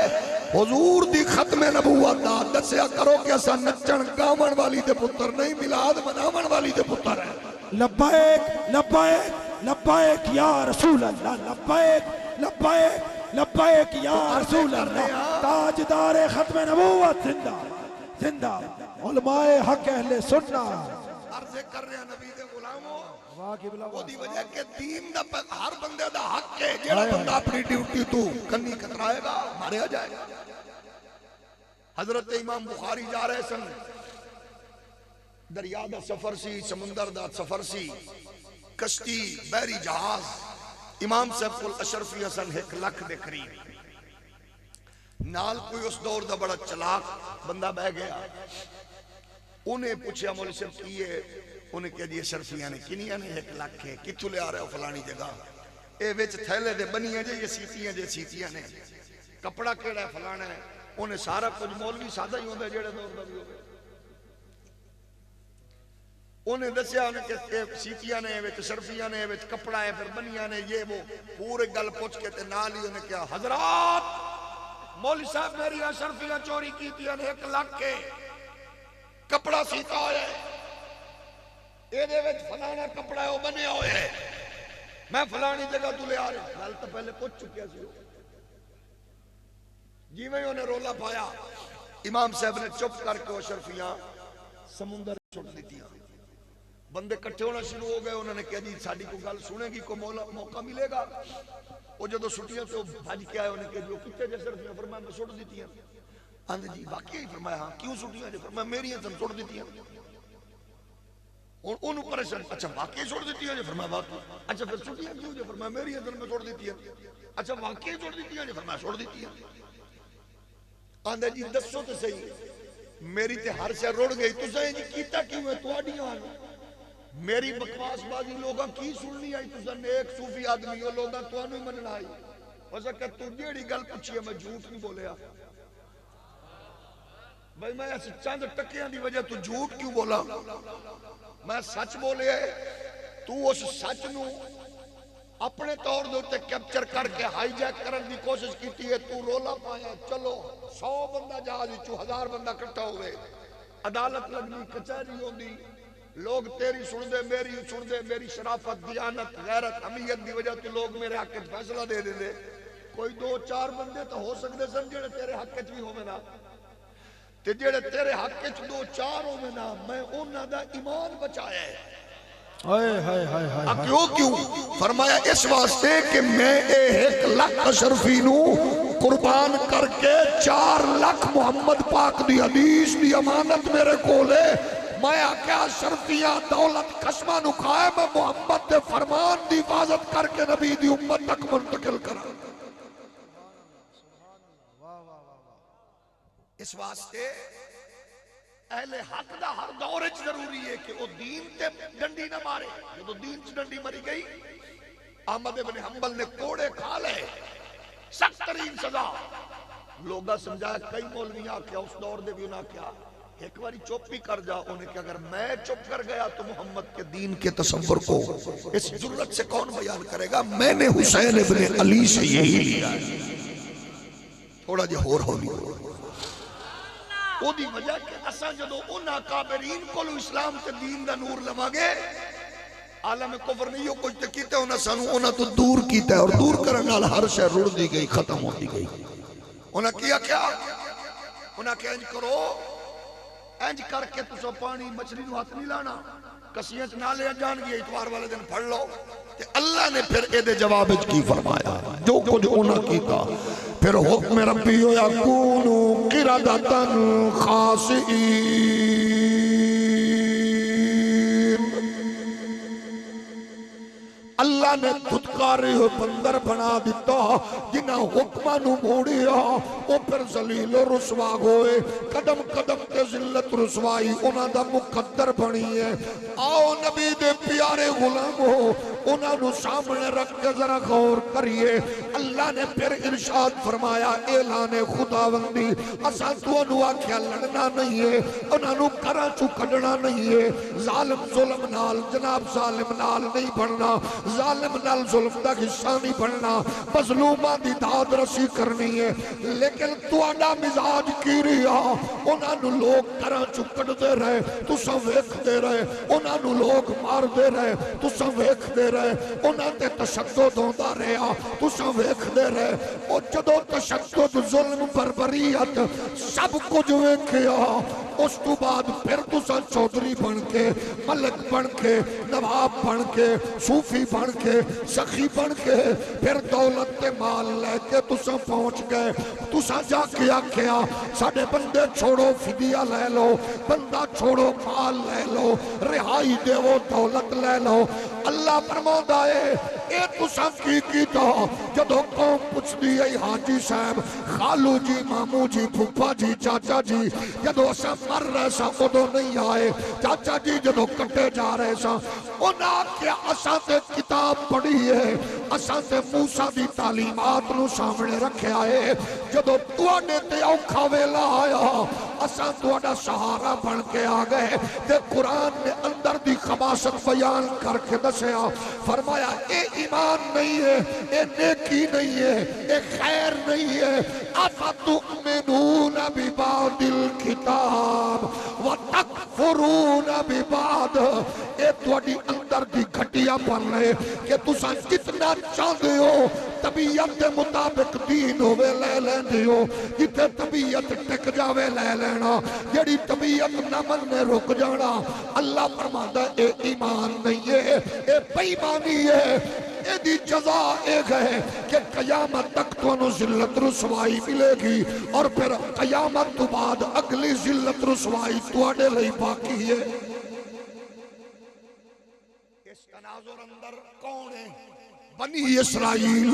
حضور دی ختم نبوت دا دسیا کرو کہ ایسا نچن گاون والی دے پتر نہیں میلاد مناون والی دے پتر ہے لبائک لبائک لبائک یا رسول اللہ لبائک لبائک لبائک یا رسول اللہ تاجدار ختم نبوت زندہ زندہ علماء حق اہل سننا عرض کر رہے ہیں نبی دے غلاموں وہ دی وجہ کہ دین دا ہر بندے دا حق ہے جیڑا بندہ اپنی ڈیوٹی تو کنی کترائے گا ماریا جائے گا حضرت امام بخاری جا رہے سن دریا دا سفر سی سمندر دا سفر سی کشتی بحری جہاز امام صاحب الاشرفی حسن 1 لاکھ دے قریب نال کوئی اس دور دا بڑا چلاک بندہ بہ گیا انہیں پوچھا مولوی صاحب کیے انہیں کہا جی اشرفیاں نے کنیاں نے 1 لاکھ ہے کتھوں لے آ رہے ہو فلانی جگہ اے وچ تھیلے دے بنیاں جے یہ سیتیاں نے کپڑا کیڑا ہے فلانا ہے انہیں سارا کچھ مولوی سادہ ہی ہوندے جیڑے دور دا بھی ہوگے انہیں دسیا انہیں کہ سیتیاں نے وچ شرفیاں نے وچ کپڑا ہے پھر بنیاں نے یہ وہ پورے گل پوچھ کے تے نال ہی انہیں کیا حضرات مولوی صاحب میری شرفیاں چوری کیتیاں نے 1 لاکھ کے کپڑا سیتا ہوئے اے دے وچ فلانا کپڑا ہے وہ بنیا ہوئے ہے میں فلانی جگہ تو لے آ رہے گل تو پہلے پوچھ چکیا سی جی میں انہیں رولا پایا امام صاحب نے چپ کر کے وہ شرفیاں سمندر چھوڑ دیتی بندے کٹھے ہونا شروع ہو گئے انہوں نے کہا جی ساڑی کو گل سنے گی کو موقع ملے گا وہ جدو چھٹیاں تو بھاج کے آئے انہیں کہا جی وہ کتے جے شرفیاں فرمایا میں چھوڑ دیتی ہیں آندھے جی واقعی فرمایا ہاں کیوں چھٹیاں جی فرمایا میری ہیں چھوڑ دیتی ہیں انہوں پریشان اچھا واقعی چھوڑ دیتی ہیں جی فرمایا واقعی اچھا پھر چھٹیاں کیوں جی فرمایا میری ہیں میں چھوڑ دیتی ہیں اچھا واقعی چھوڑ دیتی ہیں جی فرمایا چھوڑ دیتی ہیں آندھے جی دسو تو صحیح میری تے ہر سے روڑ گئی تو سہیں جی کیتا کیوں ہے تو آڈیاں آنے میری بکواس بازی لوگاں کی سننی آئی تو سن ایک صوفی آدمی ہو لوگاں تو انہوں مننا آئی ویسا کہ تو جیڑی گل پوچھی ہے میں جھوٹ نہیں بولیا بھائی میں ایسے چاند ٹکیاں دی وجہ تو جھوٹ کیوں بولا میں سچ بولے تو اس سچ نو اپنے طور دوتے کیپچر کر کے ہائی جیک کرن دی کوشش کیتی ہے تو رولا پایا چلو 100 بندہ جہازی 1000 بندہ کٹھا ہوئے عدالت لگنی کچہری ہوندی لوگ تیری سن دے میری شرافت دیانت غیرت حمیت دی وجہ تو لوگ میرے حق وچ فیصلہ دے دے کوئی 2-4 بندے تو ہو سکتے سن جڑے تیرے حق وچ بھی ہوویں نا تے جڑے تیرے حق وچ 2-4 ہوویں نا میں انہاں دا ایمان بچایا ہے کیوں فرمایا اس واسطے کہ میں 1 لاکھ اشرفی نو قربان کر کے 4 لاکھ محمد پاک دی حدیث دی امانت میرے کولے میں آکیا شرفیاں دولت قسمہ نو کھائے میں محمد دے فرمان دی حفاظت کر کے نبی دی امت تک منتقل کرا اس واسطے اہل حق دا ہر دور اچ ضروری ہے کہ وہ دین تے ڈنڈی نہ مارے جو دین چ ڈنڈی مری گئی احمد بن حنبل نے کوڑے کھا لے سخت ترین سزا لوگا سمجھایا کئی مولویاں کیا اس دور دے بھی انہاں کیا ایک باری چپ ہی کر جا انہیں کہ اگر میں چپ کر گیا تو محمد کے دین کے تصور کو اس جرت سے کون بیان کرے گا میں نے حسین ابن علی سے یہی لیا تھوڑا جے ہو لیا وہ دی وجہ کہ اساں جدو انہاں کابرین کو لو اسلام تے دین دا نور لما گے عالم کفر نہیں ہو کچھ تے کیتے انہاں سانو انہاں تو دور کیتا ہے اور دور کرنال ہر شے رڑ دی گئی ختم ہو دی گئی انہاں کیا انہاں کہ انج کرو انج کر کے تو سو پانی مچھلی نو ہاتھ نہیں لانا کسیاں چ نہ لے جان گی اتوار والے دن پڑھ لو تے اللہ نے پھر اے دے جواب وچ کی فرمایا جو کچھ انہاں کیتا پھر حکم ربی یکونو قردۃ خاسئین اللہ نے دھتکارے ہوئے بندر بنا دیتا جنہاں حکمہ نو موڑیا وہ پھر ذلیل و رسوا ہوئے قدم قدم تے ذلت رسوائی انہاں دا مقدر بنی ہے آؤ نبی دے پیارے غلام ہو انہاں نو سامنے رکھ کے ذرا غور کریے اللہ نے پھر ارشاد فرمایا اعلان خداوندی اساں تو انہوں آکھیا لڑنا نہیں ہے انہاں نو کرا چو کھڑنا نہیں ہے ظالم ظلم نال جناب ظالم نال نہیں بڑھنا ظالم نال ظلم دا حصہ نہیں بڑھنا مظلومہ دی داد رسی کرنی ہے لیکن تو آڈا مزاج کی رہا انہاں نو لوگ کرا چو کڑ دے رہے تو سویک دے رہے انہاں نو لوگ مار دے رہے تو سویک دے رہے انہاں تے تشدد ہوندہ رہا تو سویک دے رہے او جدو تشدد ظلم بربریت سب کچھ ویکھیا اس تو بعد پھر تو سا چودری بن کے ملک بن کے نواب بن کے صوفی بن کے سخی بن کے پھر دولت تے مال لے کے تو سا پہنچ گئے تو سا جا کیا کیا ساڑھے بندے چھوڑو فدیہ لے لو بندہ چھوڑو مال لے لو رہائی دے وہ دولت لے لو اللہ فرماتا ہے اے تو سب کی تو جدو قوم پوچھ دی اے حاجی صاحب خالو جی مامو جی پھپا جی چاچا جی جدو اسا مر رہے سا ادو نہیں آئے چاچا جی جدو کٹے جا رہے سا انہاں کیا اسا تے کتاب پڑھی ہے اسا تے موسیٰ دی تعلیمات نو سامنے رکھے آئے جدو توانے تے اوکھا ویلا آیا اساں تہاڈا سہارا بن کے آ گئے تے قرآن نے اندر دی خباثت بیان کر کے دسیا فرمایا اے ایمان نہیں ہے اے نیکی نہیں ہے اے خیر نہیں ہے افتؤمنون ببعض الکتاب وتکفرون ببعض اے تہاڈی اندر دی گھٹیا بن رہے کہ تساں جتنا چاہتے ہو طبیعت کے مطابق دین ہوئے لے لیندے ہو جتے طبیعت ٹک جاوے لے لینا جڑی طبیعت نہ مننے رک جانا اللہ فرماتا ہے اے ایمان نہیں ہے اے بے ایمانی ہے اے دی جزا ایک ہے کہ قیامت تک تو انہوں ذلت رسوائی ملے گی اور پھر قیامت تو بعد اگلی ذلت رسوائی تو آنے لئی باقی ہے اس تناظر اندر کون ہے بنی اسرائیل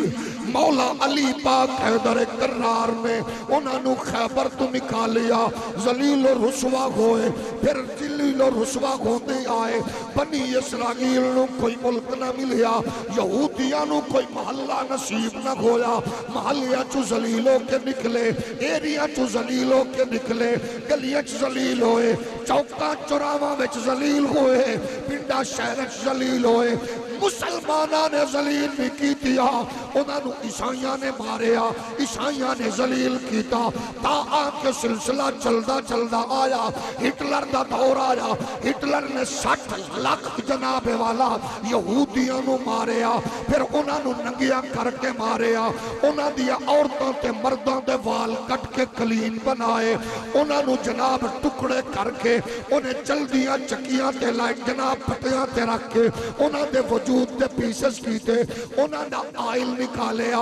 مولا علی پاک حیدر کرار نے انہوں نے خیبر تو نکالیا ذلیل و رسوا ہوئے پھر ذلیل و رسوا ہوتے آئے بنی اسرائیل نو کوئی ملک نہ ملیا یہودیاں نو کوئی محلہ نصیب نہ ہویا محلیاں چو ذلیلوں کے نکلے ایریاں چو ذلیلوں کے نکلے گلیاں چو ذلیل ہوئے چوکاں چوراواں وچ ذلیل ہوئے پنڈا شہر وچ ذلیل ہوئے مسلمانہ نے ذلیل بھی کی دیا انہوں نے عیسائیاں نے ماریا عیسائیاں نے ذلیل کیتا تا آن کے سلسلہ چلدا آیا ہٹلر دا دور آیا ہٹلر نے 60 لاکھ جناب والا یہودیاں نو ماریا پھر انہوں نے ننگیاں کر کے ماریا انہوں دیا عورتوں تے مردوں دے وال کٹ کے کلین بنائے انہوں نے جناب ٹکڑے کر کے انہیں جلدیاں چکیاں تے لائے جناب پٹیاں تے رکھ کے انہوں دے وجود تے پیسز کیتے انہوں نے آئل نکالیا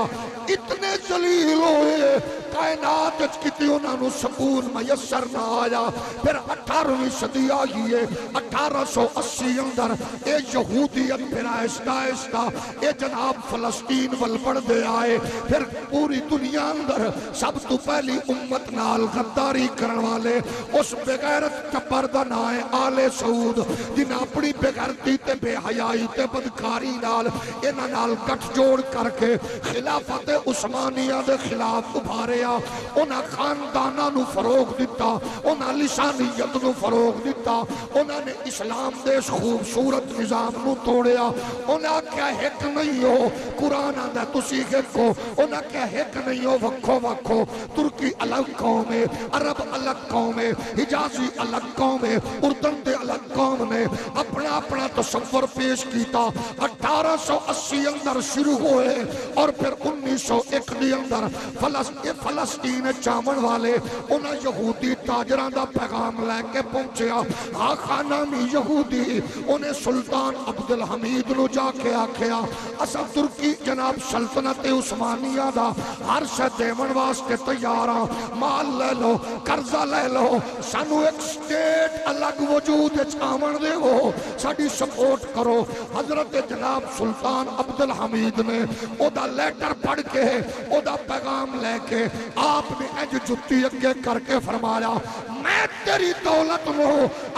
اتنے ذلیل ہوئے کائنات کتی انہوں نے سکون میسر نہ آیا پھر 18ویں صدی آئی ہے 1880 اندر اے یہودیت پھر آہستہ اے جناب فلسطین والبڑ دے آئے پھر پوری دنیا اندر سب تو پہلی امت نال غداری کرن والے اس بغیرت ٹپر دا نائے آل سعود جن اپنی بغیرتی تے بے حیائی تے بدکاری نال انہاں نال گٹھ جوڑ کر کے خلافت عثمانیہ دے خلاف ابھاریا انہاں خاندانہ نو فروغ دیتا انہاں لسانیت نو فروغ دیتا انہاں نے اسلام دے اس خوبصورت نظام نو توڑیا انہاں کیا ہک نہیں ہو قرآن آدھا تسی ہکو انہاں کیا ہک نہیں ہو وکھو ترکی الگ قوم ہے عرب الگ قوم ہے حجازی الگ قوم ہے اردن دے الگ قوم نے اپنا تصور پیش کیتا 1880 اندر شروع ہوئے اور پھر 1901 دی اندر فلسطین چامن والے انہاں یہودی تاجران دا پیغام لے کے پہنچیا آقا نامی یہودی انہیں سلطان عبدالحمید نو جا کے آکھیا اسا ترکی جناب سلطنت عثمانیہ دا ہر شے دیون واسطے تیارا مال لے لو قرضہ لے لو سانو ایک سٹیٹ الگ وجود چامن دے ہو ساڑی سپورٹ کرو حضرت جناب سلطان عبدالحمید نے او دا لیٹر پڑھ کے او دا پیغام لے کے آپ نے اج جتی اگے کر کے فرمایا میں تیری دولت نو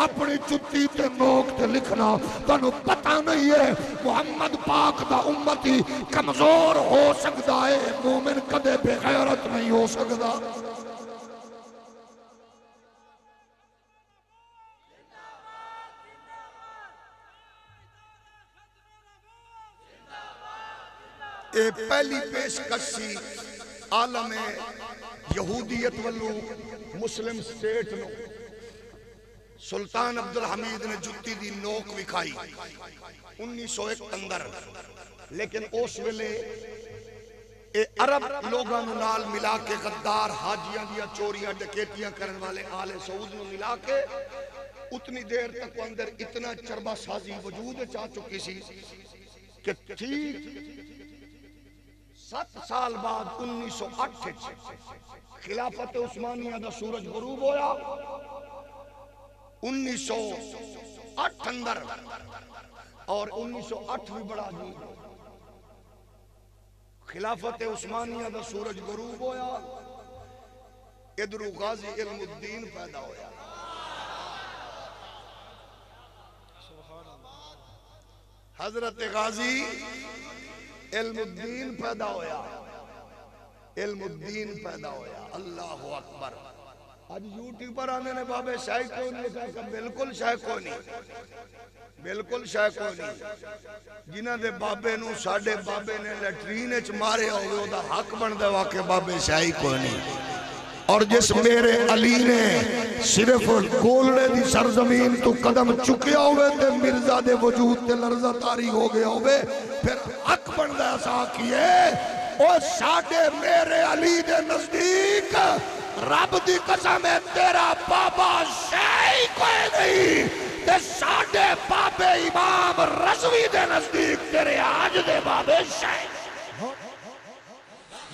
اپنی جتی تے نوک تے لکھنا تنو پتہ نہیں ہے محمد پاک دا امتی کمزور ہو سکتا ہے مومن کدے بے غیرت نہیں ہو سکتا اے پہلی پیشکش سی عالم یہودیت والو مسلم سٹیٹ نو سلطان عبدالحمید نے جتی دی نوک وکھائی 1901 اندر لیکن اس ویلے اے عرب لوگاں نال ملا کے غدار حاجیاں دیا چوریاں ڈکیتیاں کرن والے آل سعود نو ملا کے اتنی دیر تک اندر اتنا چربہ سازی وجود چاہ چکی سی کہ ٹھیک 7 سال بعد 1908 خلافت عثمانیہ دا سورج غروب ہویا 1908 اندر اور 1908 بھی بڑا عجیب خلافت عثمانیہ دا سورج غروب ہویا ادھر غازی علم الدین پیدا ہویا حضرت غازی علم الدین پیدا ہویا اللہ اکبر آج یوٹیوبر آنے نے بابے شاہ کوئی نہیں کہا بالکل شاہ کوئی نہیں بالکل شاہ کوئی نہیں جنہ دے بابے نو ساڑھے بابے نے لیٹرین اچ مارے ہوئے او دا حق بن دے واقع بابے شاہی کوئی نہیں اور جس میرے علی نے صرف گولڑے دی سرزمین تو قدم چکیا ہوئے تے مرزا دے وجود تے لرزہ تاری ہو گیا ہوئے پھر حق بن دے ایسا کیے او ساڑھے میرے علی دے نزدیک رب دی قسم ہے تیرا بابا شاہی کوئی نہیں تے ساڑھے بابے امام رضوی دے نزدیک تیرے آج دے بابے شاہی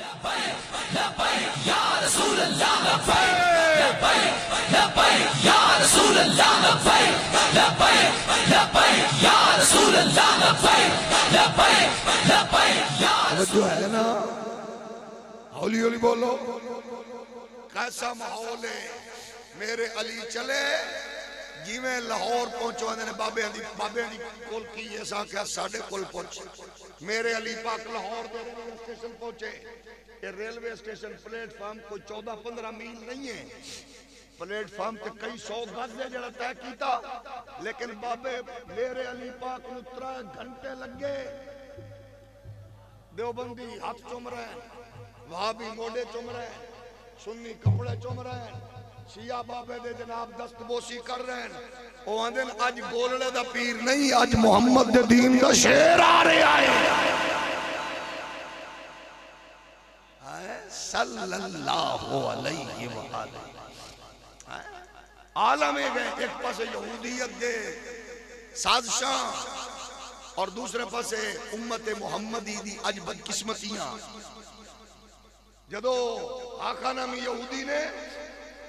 لبیک لبیک یا رسول اللہ لبیک لبیک لبیک یا رسول اللہ لبیک لبیک لبیک یا رسول اللہ لبیک لبیک لبیک یا جو ہے نا ہولی ہولی بولو کیسا ماحول ہے میرے علی چلے جی میں لاہور پہنچو نے بابے دی کول کی ایسا کیا ساڑھے کول پہنچے میرے علی پاک لاہور دے ریلوے اسٹیشن پہنچے یہ ریلوے اسٹیشن پلیٹ فارم کوئی 14-15 میل نہیں ہے پلیٹ فارم تے کئی 100 گز ہے جڑا طے کیتا لیکن بابے میرے علی پاک نو 3 گھنٹے لگے دیوبندی ہاتھ چوم رہے ہیں وہابی موڈے چوم رہے ہیں سنی کپڑے چوم رہے ہیں شیعہ بابے دے جناب دست بوسی کر رہے ہیں وہ آندھن آج گولڑے دا پیر نہیں آج محمد دے دین دا شیر آ رہے آئے صلی اللہ علیہ وآلہ عالم گئے ایک پاس یہودیت دے سازشاں اور دوسرے پاس امت محمدی دی اج بدقسمتیاں جدو آقا نامی یہودی نے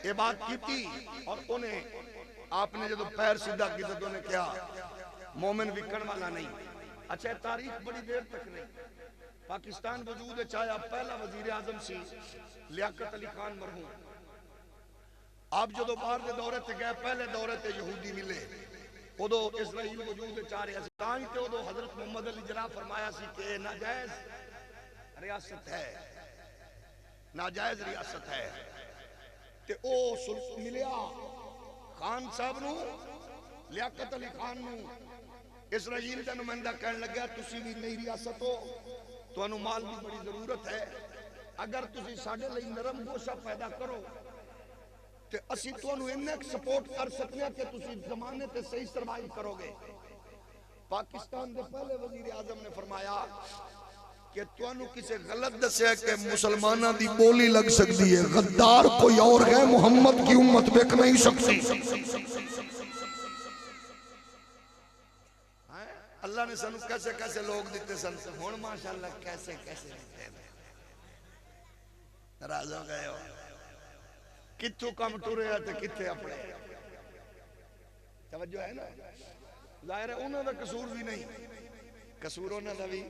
یہ بات کی تھی اور انہیں آپ نے جدو پیر سیدھا کی تو انہیں کیا مومن وکڑ والا نہیں اچھا تاریخ بڑی دیر تک نہیں پاکستان وجود چاہیا پہلا وزیر اعظم سی لیاقت علی خان مرحوم آپ جدو باہر دے دورے تے گئے پہلے دورے تے یہودی ملے ادو اسرائیل وجود چاہ رہے تائیں تے ادو حضرت محمد علی جناب فرمایا سی کہ ناجائز ریاست ہے ناجائز ریاست ہے تے او ملیا خان صاحب نو لیاقت علی خان نو اسرائیل دا نمائندہ کہنے لگا تسی بھی نئی ریاست ہو تو انو مال بھی بڑی ضرورت ہے اگر تسی ساڑھے لئی نرم گوشہ پیدا کرو تے اسی تو انو انہیں سپورٹ کر سکنے کہ تسی زمانے تے صحیح سروائیو کرو گے پاکستان دے پہلے وزیر اعظم نے فرمایا کہ تو انو کسے غلط دسے کہ مسلمانہ دی بولی لگ سکتی ہے غدار کوئی اور ہے محمد کی امت بک نہیں سکتی اللہ نے سنو کیسے کیسے لوگ دیتے سن ہون ماشاءاللہ کیسے کیسے دیتے ہیں ناراض ہو گئے ہو کتھو کم ٹورے آتے کتھے اپنے توجہ ہے نا ظاہر ہے انہوں نے قصور بھی نہیں قصور انہوں نے بھی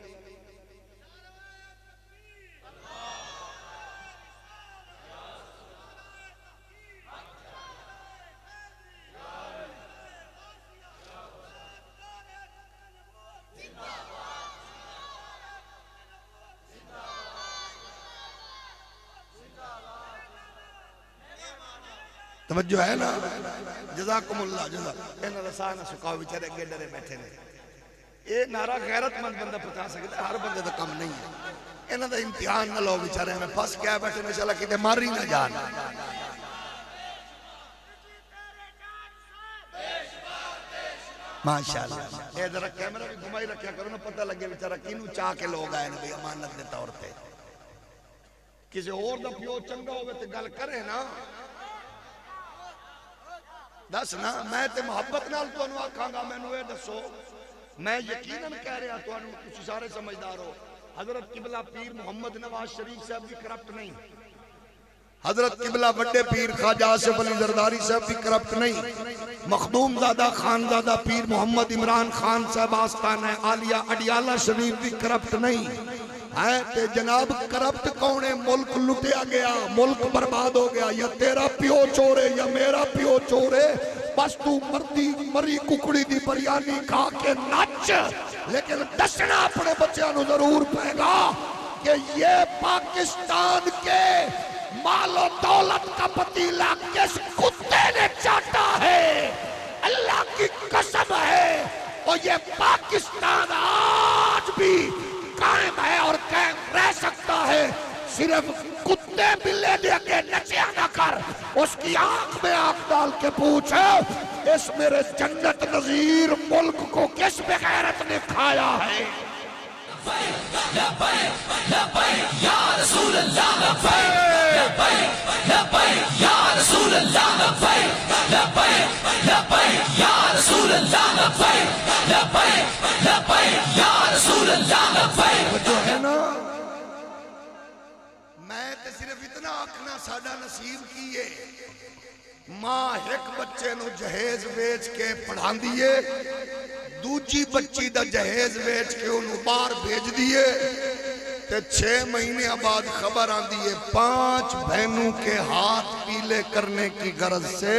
توجہ ہے نا جزاکم اللہ جزاک انہاں دا ساہ نہ سکاؤ بیچارے اگے ڈرے بیٹھے نے اے نعرہ غیرت مند بندہ پہنچا سکتا ہے ہر بندے دا کم نہیں ہے انہاں دا امتحان نہ لو بیچارے میں پھنس کیا بیٹھے انشاءاللہ کتے ماری نہ جان ماشاءاللہ اے ذرا کیمرہ بھی گھمائی رکھیا کرو نا پتہ لگے بیچارہ کینوں چاہ کے لوگ آئے نا بھئی امانت دے طور تے کسی اور دا پیو چنگا ہوئے تے گل کرے نا دس نا میں تے محبت نال تو انو آکھاں گا میں نوے دسو میں یقیناً کہہ رہا تو انو کچھ سارے سمجھدار ہو حضرت قبلہ پیر محمد نواز شریف صاحب بھی کرپٹ نہیں حضرت قبلہ بڑے پیر خواجہ آصف علی زرداری صاحب بھی کرپٹ نہیں مخدوم زادہ خان زادہ پیر محمد عمران خان صاحب آستانہ عالیہ اڈیالہ شریف بھی کرپٹ نہیں ہے تے جناب کرپٹ کونے ملک لٹیا گیا ملک برباد ہو گیا یا تیرا پیو چورے یا میرا پیو چورے بس تو مری ککڑی دی بریانی کھا کے نچ لیکن دسنا اپنے بچیاں نو ضرور پائے گا کہ یہ پاکستان کے مال و دولت کا پتیلا کس کتے نے چاٹا ہے؟ اللہ کی قسم ہے، اور یہ پاکستان آج بھی قائم ہے اور قائم رہ سکتا ہے، صرف کتے بلے دے کے نچیا نہ کر، اس کی آنکھ میں آنکھ ڈال کے پوچھ، اس میرے جنت نظیر ملک کو کس بغیرت نے کھایا ہے؟ لبیک لبیک یا رسول اللہ، لبیک لبیک لبیک یا رسول اللہ، لبیک لبیک لبیک یا رسول اللہ، لبیک لبیک لبیک یا رسول اللہ، لبیک. جو ہے نا، میں تے صرف اتنا آکھنا ساڈا نصیب کیے، ماں ایک بچے نو جہیز بیچ کے پڑھان دیئے، دوجی بچی دا جہیز بیچ کے انہوں باہر بھیج دیئے، تے 6 مہینے بعد خبر آن دیئے 5 بہنوں کے ہاتھ پیلے کرنے کی غرض سے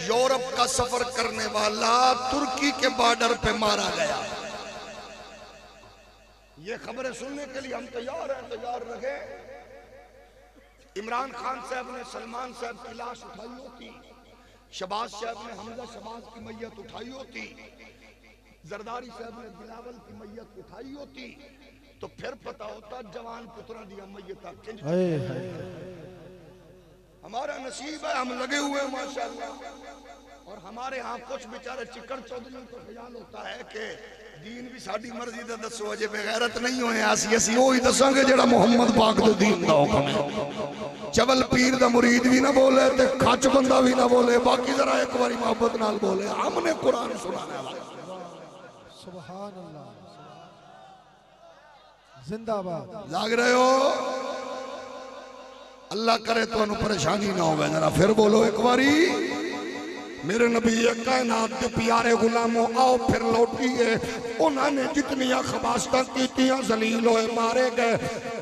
یورپ کا سفر کرنے والا ترکی کے بارڈر پہ مارا گیا. یہ خبریں سننے کے لیے ہم تیار ہیں، تیار رہے. عمران خان صاحب نے سلمان صاحب کی لاش اٹھائی ہوتی، شہباز صاحب نے حمزہ شہباز کی میت اٹھائی ہوتی، زرداری صاحب نے بلاول کی میت اٹھائی ہوتی، تو پھر پتا ہوتا جوان پترہ دیا میتہ کنج. ہمارا نصیب ہے، ہم لگے ہوئے ہیں ماشاءاللہ. اور ہمارے ہاں کچھ بیچارے چکر چودھریوں کو خیال ہوتا ہے کہ دین بھی ساڑھی مرضی دا دسو، اجے بغیرت نہیں ہوئے، اسی وہی دساں گے جڑا محمد پاک دے دین دا حکم ہے. چول پیر دا مرید بھی نہ بولے تے کھچ بندہ بھی نہ بولے، باقی ذرا ایک باری محبت نال بولے. ہم نے قرآن سنانا ہے. سبحان اللہ، زندہ باد. لاگ رہے ہو؟ اللہ کرے تو انہوں پریشانی نہ ہوگا. ذرا پھر بولو ایک باری. میرے نبی کائنات کے پیارے غلاموں آؤ پھر لوٹیے. انہوں نے جتنی خباستہ کیتیاں ذلیل ہوئے مارے گئے.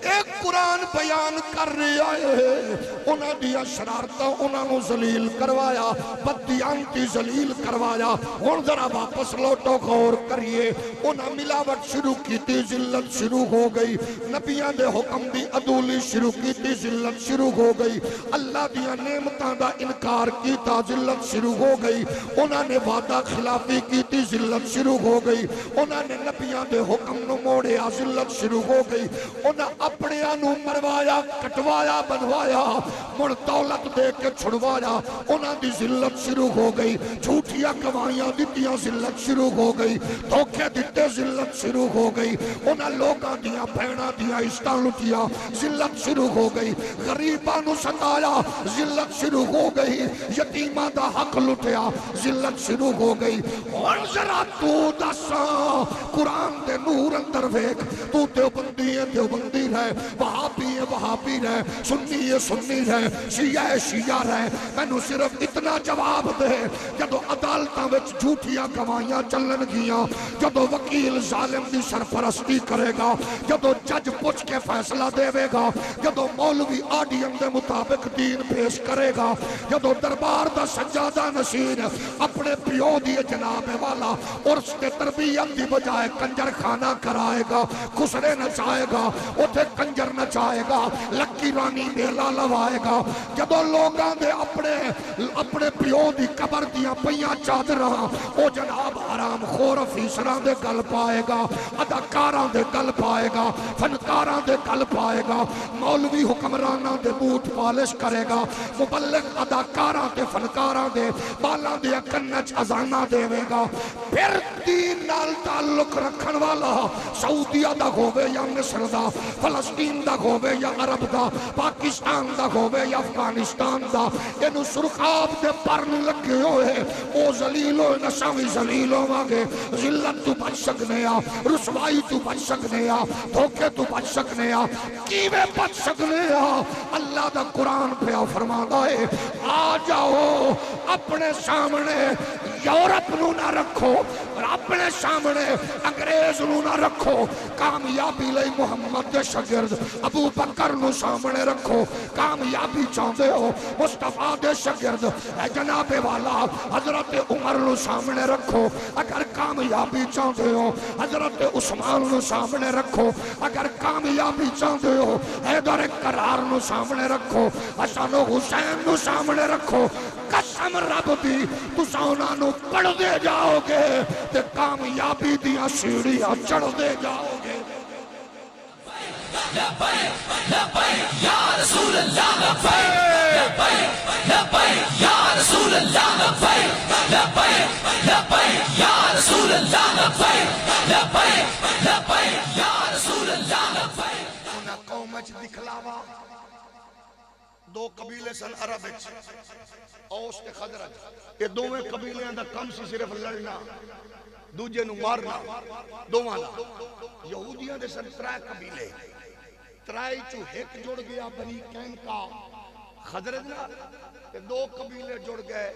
ایک قرآن بیان کر رہے آئے، انہوں دیا شرارتہ انہوں نے ذلیل کروایا، بدیانتی ذلیل کروایا. اور ذرا واپس لوٹو غور کریے. انہوں ملاوٹ شروع کی تھی، ذلت شروع ہو گئی. نبیان دے حکم دی عدولی شروع کی تھی، ذلت شروع ہو گئی. اللہ دیا نعمتان دا انکار کی تا، ذلت شروع ہو گئی. انہوں نے وعدہ خلافی کی تھی، ذلت شروع ہو گئی. انہوں نے نبیان دے حکم نو موڑے، ذلت شروع ہو گئی. انہوں اپنے انو مروایا، کٹوایا، بنوایا، مڑ دولت دے کے چھڑوایا. انہوں دی ذلت شروع ہو گئی. جھوٹیاں گواہیاں دیتیاں، ذلت شروع ہو گئی. دھوکے دیتے، ذلت شروع ہو گئی. انہوں لوگاں دیاں بہناں دیاں عزتاں لٹیاں، ذلت شروع ہو گئی. غریباں نو ستایا، ذلت شروع ہو گئی. یتیماں دا حق لٹیا، ذلت شروع ہو گئی. اور ذرا تو دساں قرآن دے نور اندر ویکھ، تو دیوبندی ہے دیوبندی رہے، وہابی ہے وہابی رہے، سنی ہے سنی رہے، شیعہ ہے شیعہ رہے. میں نو صرف اتنا جواب دے، جدو عدالتاں وچ جھوٹیاں گواہیاں چلن گیاں، جدو وکیل ظالم دی سرپرستی کرے گا، جدو جج پوچھ کے فیصلہ دے گا، جدو مولوی آڈین دے مطابق دین پیش کرے گا، جدو دربار دا سجادہ نشین اپنے پیو دی جناب والا عرس کے تربیت دی بجائے کنجر خانہ کرائے گا، خسرے نچائے گا، اتھے کنجر نچائے گا، لکی رانی میلہ لوائے گا. جدو لوگاں دے اپنے پیو دی قبر دیاں پیاں چادراں او جناب حرام خور افیسراں دے گل پائے گا، اداکاراں دے گل پائے گا، فنکاراں دے گل پائے گا، مولوی حکمراناں دے بوٹ پالش کرے گا، مبلغ اداکاراں دے فنکاراں دے بالاں دے کنچ ازانہ دے گا. پھر دین نال تعلق رکھن والا سعودیہ دا ہووے یا مصر دا، فلسطین دا ہووے یا عرب دا، پاکستان دا ہووے یا افغانستان دا، انہوں سرخاب دے پرن لگے ہوئے، او ذلیل ہوئے نشاوی ذلیل ہوئے. ذلت تو بچ سکنے آ، رسوائی تو بچ سکنے آ، دھوکے تو بچ سکنے آ. کیویں بچ سکنے آ؟ اللہ دا قرآن پہ فرماتا ہے آ جاؤ اپنے سامنے یورپ نو نہ رکھو اور اپنے سامنے انگریز نو نہ رکھو. کامیابی لئی محمد دے شاگرد ابو بکر نو سامنے رکھو. کامیابی چاہتے ہو مصطفیٰ دے شاگرد جناب والا حضرت عمر نو سامنے رکھو. اگر کامیابی چاہتے ہو حضرت عثمان نو سامنے رکھو، اگر کامیابی چاہتے ہو حیدر کرار نو سامنے رکھو، حسن و حسین نو سامنے رکھو، قسم رب دی تساں انہاں نو پڑھ دے جاؤ گے تے کامیابی دیاں سیڑھیاں چڑھ دے جاؤ گے۔ لبیک لبیک یا رسول اللہ لبیک لبیک لبیک یا رسول اللہ لبیک لبیک لبیک یا رسول اللہ لبیک لبیک لبیک یا رسول اللہ لبیک۔ انہاں قوم وچ دکھلاوا دو قبیلے سن عرب وچ، اوس تے خزرج، یہ دوویں قبیلیاں دا کم سی صرف لڑنا، دوجے نو مارنا، دوواں دا۔ یہودیاں دے سن 3 قبیلے، 3 چوں ایک جڑ گیا بنی قینقاع خزرج نال تے 2 قبیلے جڑ گئے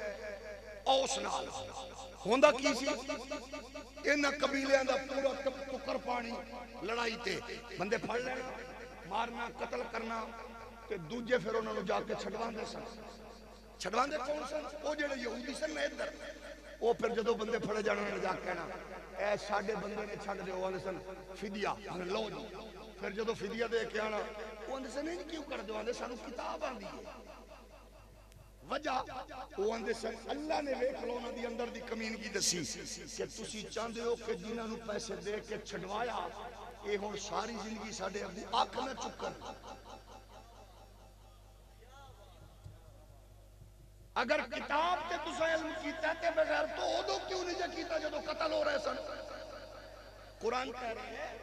اوس نال۔ ہوندا کی سی انہاں قبیلیاں دا پورا ٹکر پانی لڑائی تے بندے پھڑ لینا، مارنا، قتل کرنا تے دوجے پھر انہاں نو جا کے چھڈواندے سن۔ چھڈواندے کون سن؟ او جڑے یہودی سن نا ادھر، او پھر جدوں بندے پھڑے جانے نے جا کہنا اے ساڈے بندے نے چھڈ دیو، آندے سن فدیہ لو جی۔ پھر جدوں فدیہ دے کے آنا او آندے سن نہیں کیوں کر دیو، آندے سانو کتاب آندی ہے۔ وجہ او آندے سن اللہ نے ویکھ لو انہاں دی اندر دی کمینگی دسی کہ تسی چاہندے ہو کہ جنہاں نو پیسے دے کے چھڈوایا اے ہن ساری زندگی ساڈے اگوں اکھ نہ چکن۔ اگر کتاب تے تساں علم کیتا تے بغیر تو ادو کیوں نہیں جا کیتا جدو قتل ہو رہے سن؟ قرآن کہہ رہے ہیں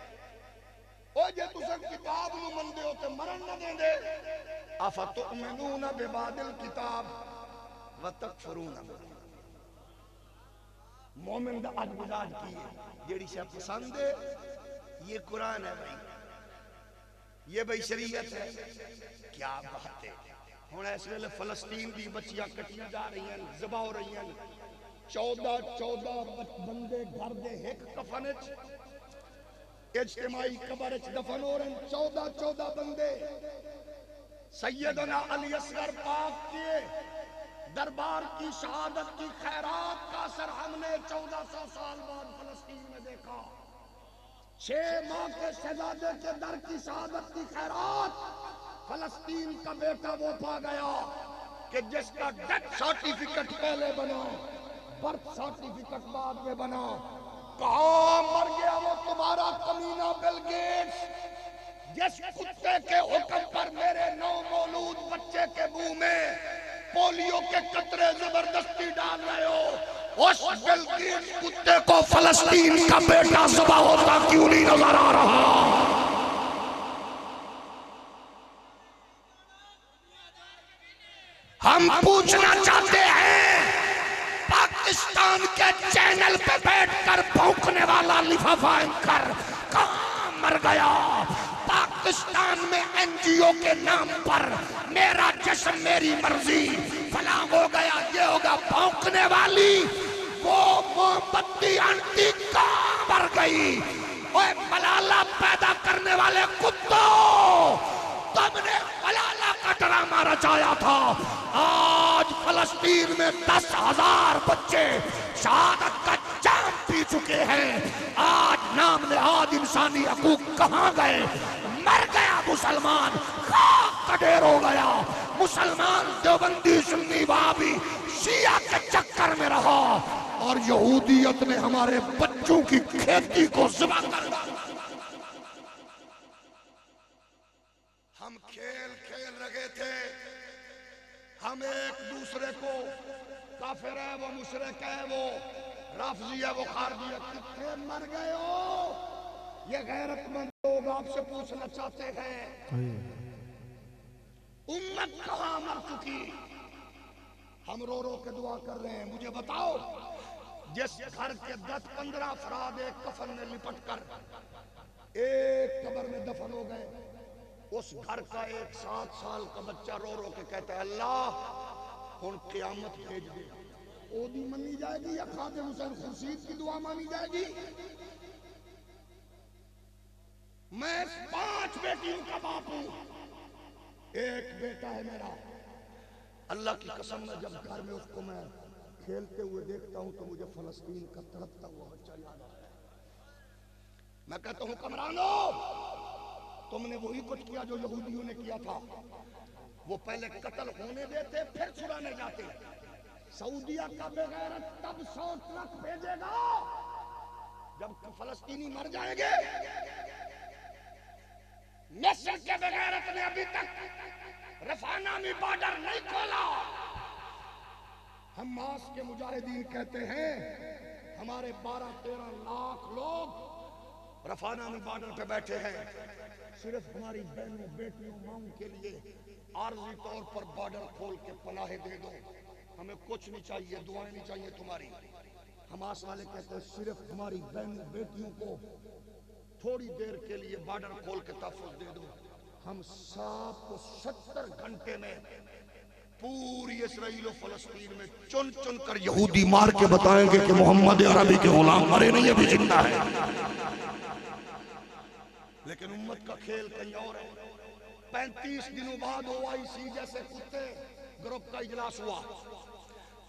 او جے تساں کتاب نو مندے ہو تے مرن نہ دیں دے، افتؤمنون ببعض الکتاب وتکفرون۔ مومن دا اج مزاج کی ہے، جیڑی شے پسند ہے یہ قرآن ہے بھائی، یہ بھائی شریعت ہے، کیا بات ہے۔ ہن اس ویلے فلسطین دی بچیاں کٹیاں جا رہی ہیں، ذبح ہو رہی ہیں، 14 بندے گھر دے ایک کفن وچ اجتماعی قبر وچ دفن ہو رہے ہیں، 14 بندے۔ سیدنا علی اصغر پاک کے دربار کی شہادت کی خیرات کا اثر ہم نے 1400 سال بعد فلسطین میں دیکھا۔ 6 ماہ کے شہزادے کے در کی شہادت کی خیرات فلسطین کا بیٹا وہ پا گیا کہ جس کا ڈیتھ سرٹیفکیٹ پہلے بنا، برتھ سرٹیفکیٹ بعد میں بنا۔ کہاں مر گیا وہ تمہارا کمینہ بل گیٹس، جس کتے کے حکم پر میرے نو مولود بچے کے منہ میں پولیو کے قطرے زبردستی ڈال رہے ہو؟ اس بل گیٹس کتے کو فلسطین کا بیٹا ذبح ہوتا کیوں نہیں نظر آ رہا؟ ہم پوچھنا چاہتے ہیں پاکستان کے چینل پہ بیٹھ کر بھونکنے والا لفافہ اینکر کہاں مر گیا؟ پاکستان میں این جی او کے نام پر میرا جشن میری مرضی فلاں ہو گیا، یہ ہوگا، بھونکنے والی وہ موم بتی آنٹی کہاں مر گئی؟ اوے ملالہ پیدا کرنے والے کتوں، تم نے ملالہ کا ڈرامہ رچایا تھا۔ آج فلسطین میں 10,000 بچے شہادت کا جام پی چکے ہیں۔ آج نام نہاد انسانی حقوق کہاں گئے؟ مر گیا مسلمان، خاک کا ڈھیر ہو گیا۔ مسلمان دیوبندی سنی وہابی شیعہ کے چکر میں رہا اور یہودیت نے ہمارے بچوں کی کھیتی کو ذبح کر دیا۔ ہم کھیل رہے تھے، ہم ایک دوسرے کو کافر ہے وہ مشرک ہے وہ رافضی ہے وہ خارجی ہے، کتنے مر گئے ہو؟ یہ غیرت مند لوگ آپ سے پوچھنا چاہتے ہیں امت کہاں مر چکی؟ ہم رو رو کے دعا کر رہے ہیں، مجھے بتاؤ جس گھر کے 10-15 افراد ایک کفن میں لپٹ کر ایک قبر میں دفن ہو گئے، اس گھر کا ایک 7 سال کا بچہ رو رو کے کہتا ہے اللہ ہن قیامت بھیج دے، او دی منی جائے گی یا خادم حسین خورشید کی دعا مانی جائے گی؟ میں 5 بیٹیوں کا باپ ہوں، ایک بیٹا ہے میرا، اللہ کی قسم میں جب گھر میں اس کو میں کھیلتے ہوئے دیکھتا ہوں تو مجھے فلسطین کا تڑپتا ہوا بچہ یاد آتا ہے. میں کہتا ہوں حکمرانوں، تم نے وہی کچھ کیا جو یہودیوں نے کیا تھا. وہ پہلے قتل ہونے دیتے پھر چھڑانے جاتے. سعودیہ کا بغیرت تب 100 ٹرک بھیجے گا جب فلسطینی مر جائیں گے. مصر کے بغیرت نے ابھی تک رفح نامی بارڈر نہیں کھولا. حماس کے مجاہدین کہتے ہیں ہمارے 12-13 لاکھ لوگ رفح نامی بارڈر پہ بیٹھے ہیں، صرف ہماری بہنوں بیٹیوں ماؤں کے لیے عارضی طور پر بارڈر کھول کے پناہ دے دو، ہمیں کچھ نہیں چاہیے، دعائیں نہیں چاہیے تمہاری. حماس والے کہتے ہیں صرف ہماری بہنوں بیٹیوں کو تھوڑی دیر کے لیے بارڈر کھول کے تحفظ دے دو. ہم 70 گھنٹے میں پوری اسرائیل و فلسطین میں چن چن کر یہودی مار کے بتائیں گے کہ محمد عربی کے غلام مرے نہیں، ابھی زندہ ہے. لیکن امت کا کھیل کہیں اور ہے. 35 دنوں بعد OIC جیسے کتے گروپ کا اجلاس ہوا.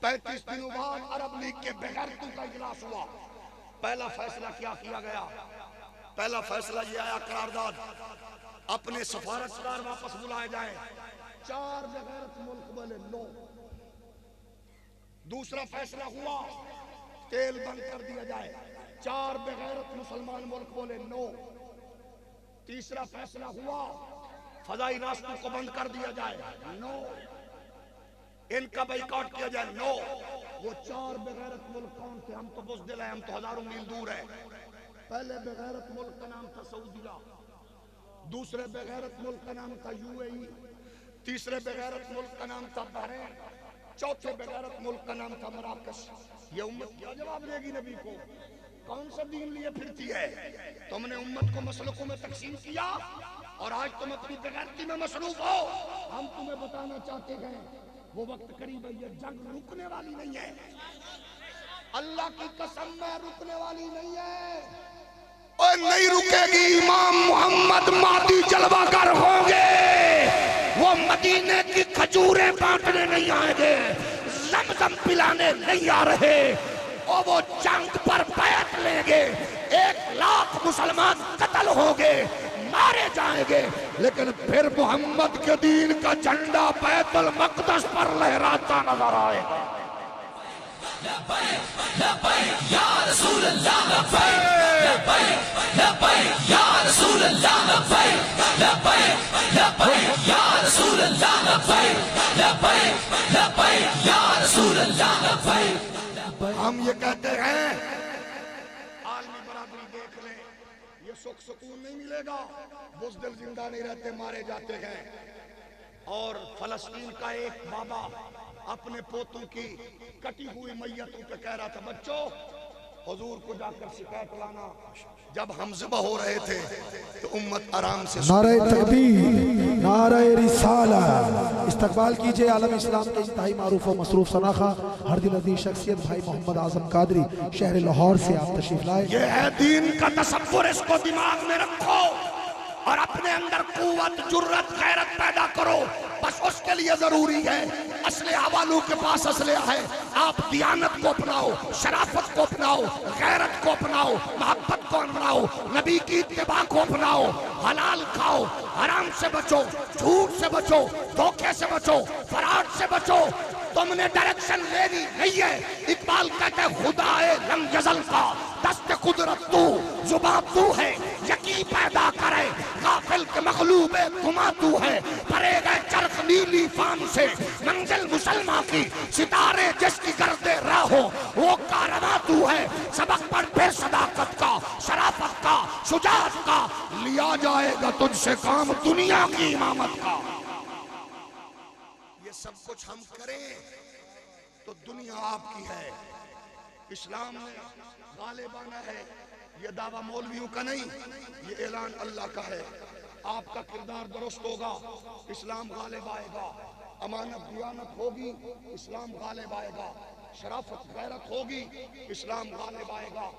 35 دنوں بعد عرب لیگ کے بغیرتوں کا اجلاس ہوا. پہلا فیصلہ کیا کیا گیا؟ پہلا فیصلہ یہ آیا قرارداد اپنے سفارتکار واپس بلائے جائیں. 4 بغیرت ملک بولے نو. دوسرا فیصلہ ہوا تیل بند کر دیا جائے. 4 بغیرت مسلمان ملک بولے نو. تیسرا فیصلہ ہوا فضائی راستوں کو بند کر دیا جائے. نو. ان کا بائیکاٹ کیا جائے. نو. وہ 4 بغیرت ملک کون تھے؟ ہم تو بزدل ہیں، ہم تو ہزاروں میل دور ہیں. پہلے بغیرت ملک کا نام تھا سعودیہ، دوسرے بغیرت ملک کا نام تھا UAE، تیسرے بغیرت ملک کا نام تھا بحرین، چوتھے بغیرت ملک کا نام تھا مراکش. یہ امت کیا جواب دے گی نبی کو؟ کون سا دین لیے پھرتی ہے؟ تم نے امت کو مسلکوں میں تقسیم کیا اور آج تم اپنی بغیرتی میں مصروف ہو. ہم تمہیں بتانا چاہتے ہیں وہ وقت قریب ہے، یہ جنگ رکنے والی نہیں ہے. اللہ کی قسم میں رکنے والی نہیں ہے. اور نہیں رکے گی. امام محمد مہدی جلوہ گر ہوں گے. وہ مدینے کی کھجوریں بانٹنے نہیں آئیں گے، زمزم پلانے نہیں آ رہے. اور وہ جنگ پر بیعت لیں گے. 1 لاکھ مسلمان قتل ہوں گے، مارے جائیں گے، لیکن پھر محمد کے دین کا جھنڈا بیت المقدس پر لہراتا نظر آئے گا. لبیک لبیک یا رسول اللہ، لبیک لبیک لبیک یا رسول اللہ، لبیک لبیک لبیک یا رسول اللہ، لبیک لبیک لبیک یا رسول اللہ، لبیک. ہم یہ کہتے ہیں عالمی برادری دیکھ لیں، یہ سکھ سکون نہیں ملے گا. بزدل زندہ نہیں رہتے، مارے جاتے ہیں. اور فلسطین کا ایک بابا اپنے پوتوں کی کٹی ہوئی میتوں پہ کہہ رہا تھا بچوں حضور کو جا کر شکایت لانا. جب ہم ذبح ہو رہے تھے تو امت آرام سے نعرہ تکبیر، نعرہ رسالہ. استقبال کیجئے عالم اسلام کے انتہائی معروف و مصروف سناخہ ہر دل عزیز شخصیت بھائی محمد اعظم قادری شہر لاہور سے آپ تشریف لائے. یہ ہے دین کا تصور، اس کو دماغ میں رکھو اور اپنے اندر قوت، جرت، غیرت پیدا کرو. بس اس کے لیے ضروری ہے اسلحہ والوں کے پاس اسلحہ ہے. آپ دیانت کو اپناؤ، شرافت کو اپناؤ، غیرت کو اپناؤ، محبت کو اپناؤ، نبی کی اتباع کو اپناؤ. حلال کھاؤ، حرام سے بچو، جھوٹ سے بچو، دھوکے سے بچو، فراڈ سے بچو. تم نے ڈائریکشن لینی نہیں ہے. اقبال کہتے ہیں خدا لم یزل کا دست قدرت تو، زبان تو ہے یقین پیدا کرے، غافل کے مغلوب گما تو ہے. پرے گئے چرخ نیلی فام سے منزل مسلمان کی، ستارے جس کی گرد راہ ہو وہ کارواں تو ہے. سبق پڑھ پھر صداقت کا، شرافت کا، شجاعت کا، لیا جائے گا تجھ سے کام دنیا کی امامت کا. یہ سب کچھ ہم کریں تو دنیا آپ کی ہے. اسلام میں غالبانہ ہے. یہ دعویٰ مولویوں کا نہیں، یہ اعلان اللہ کا ہے. آپ کا کردار درست ہوگا، اسلام غالب آئے گا. امانت دیانت ہوگی، اسلام غالب آئے گا. شرافت غیرت ہوگی، اسلام غالب آئے گا.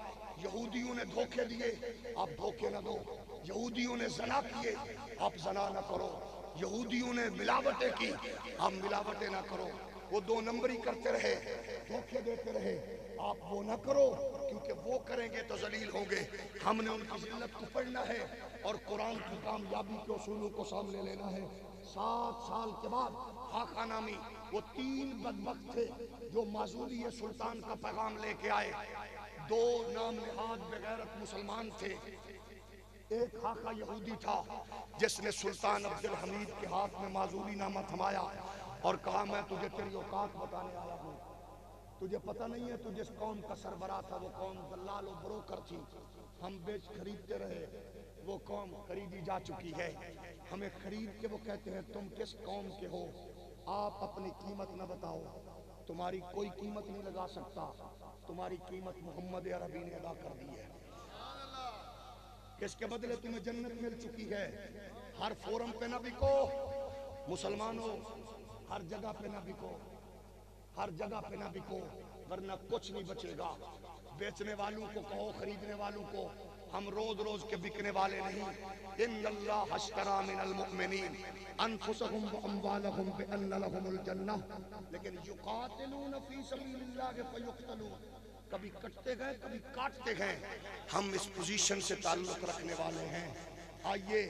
یہودیوں نے دھوکے دیے، آپ دھوکے نہ دو. یہودیوں نے زنا کیے، آپ زنا نہ کرو. یہودیوں نے ملاوٹیں کی، آپ ملاوٹیں نہ کرو. وہ 2 نمبری کرتے رہے، دھوکے دیتے رہے. آپ وہ نہ کرو، کیونکہ وہ کریں گے تو ذلیل ہوں گے. ہم نے ان کی ذلت کو پڑھنا ہے اور قرآن کی کامیابی کے اصولوں کو سامنے لینا ہے. 7 سال کے بعد خاقہ نامی وہ 3 بدبخت تھے جو معزولی سلطان کا پیغام لے کے آئے. 2 نام نہاد بغیرت مسلمان تھے. ایک خاقہ یہودی تھا جس نے سلطان عبدالحمید کے ہاتھ میں معزولی نامہ تھمایا اور کہا میں تجھے تیری اوقات بتانے آیا ہوں. تجھے پتہ نہیں ہے تو جس قوم کا سربراہ تھا وہ قوم دلال و بروکر تھی. ہم بیچ خریدتے رہے، وہ قوم خریدی جا چکی ہے. ہمیں خرید کے وہ کہتے ہیں تم کس قوم کے ہو، آپ اپنی قیمت نہ بتاؤ، تمہاری کوئی قیمت نہیں لگا سکتا، تمہاری قیمت محمد عربی نے ادا کر دی ہے. اس کے بدلے تمہیں جنت مل چکی ہے. ہر فورم پہ نہ بکو مسلمانوں، ہر جگہ پہ نہ بکو، ہر جگہ پہ نہ بکو، ورنہ کچھ نہیں بچے گا. بیچنے والوں کو کہو، خریدنے والوں کو، ہم روز روز کے بکنے والے نہیں. ان اللہ اشترى من المؤمنین انفسهم واموالهم بان لهم الجنہ لیکن یقاتلون فی سبیل اللہ فیقتلون. کبھی کٹتے گئے کبھی کاٹتے گئے. ہم اس پوزیشن سے تعلق رکھنے والے ہیں. آئیے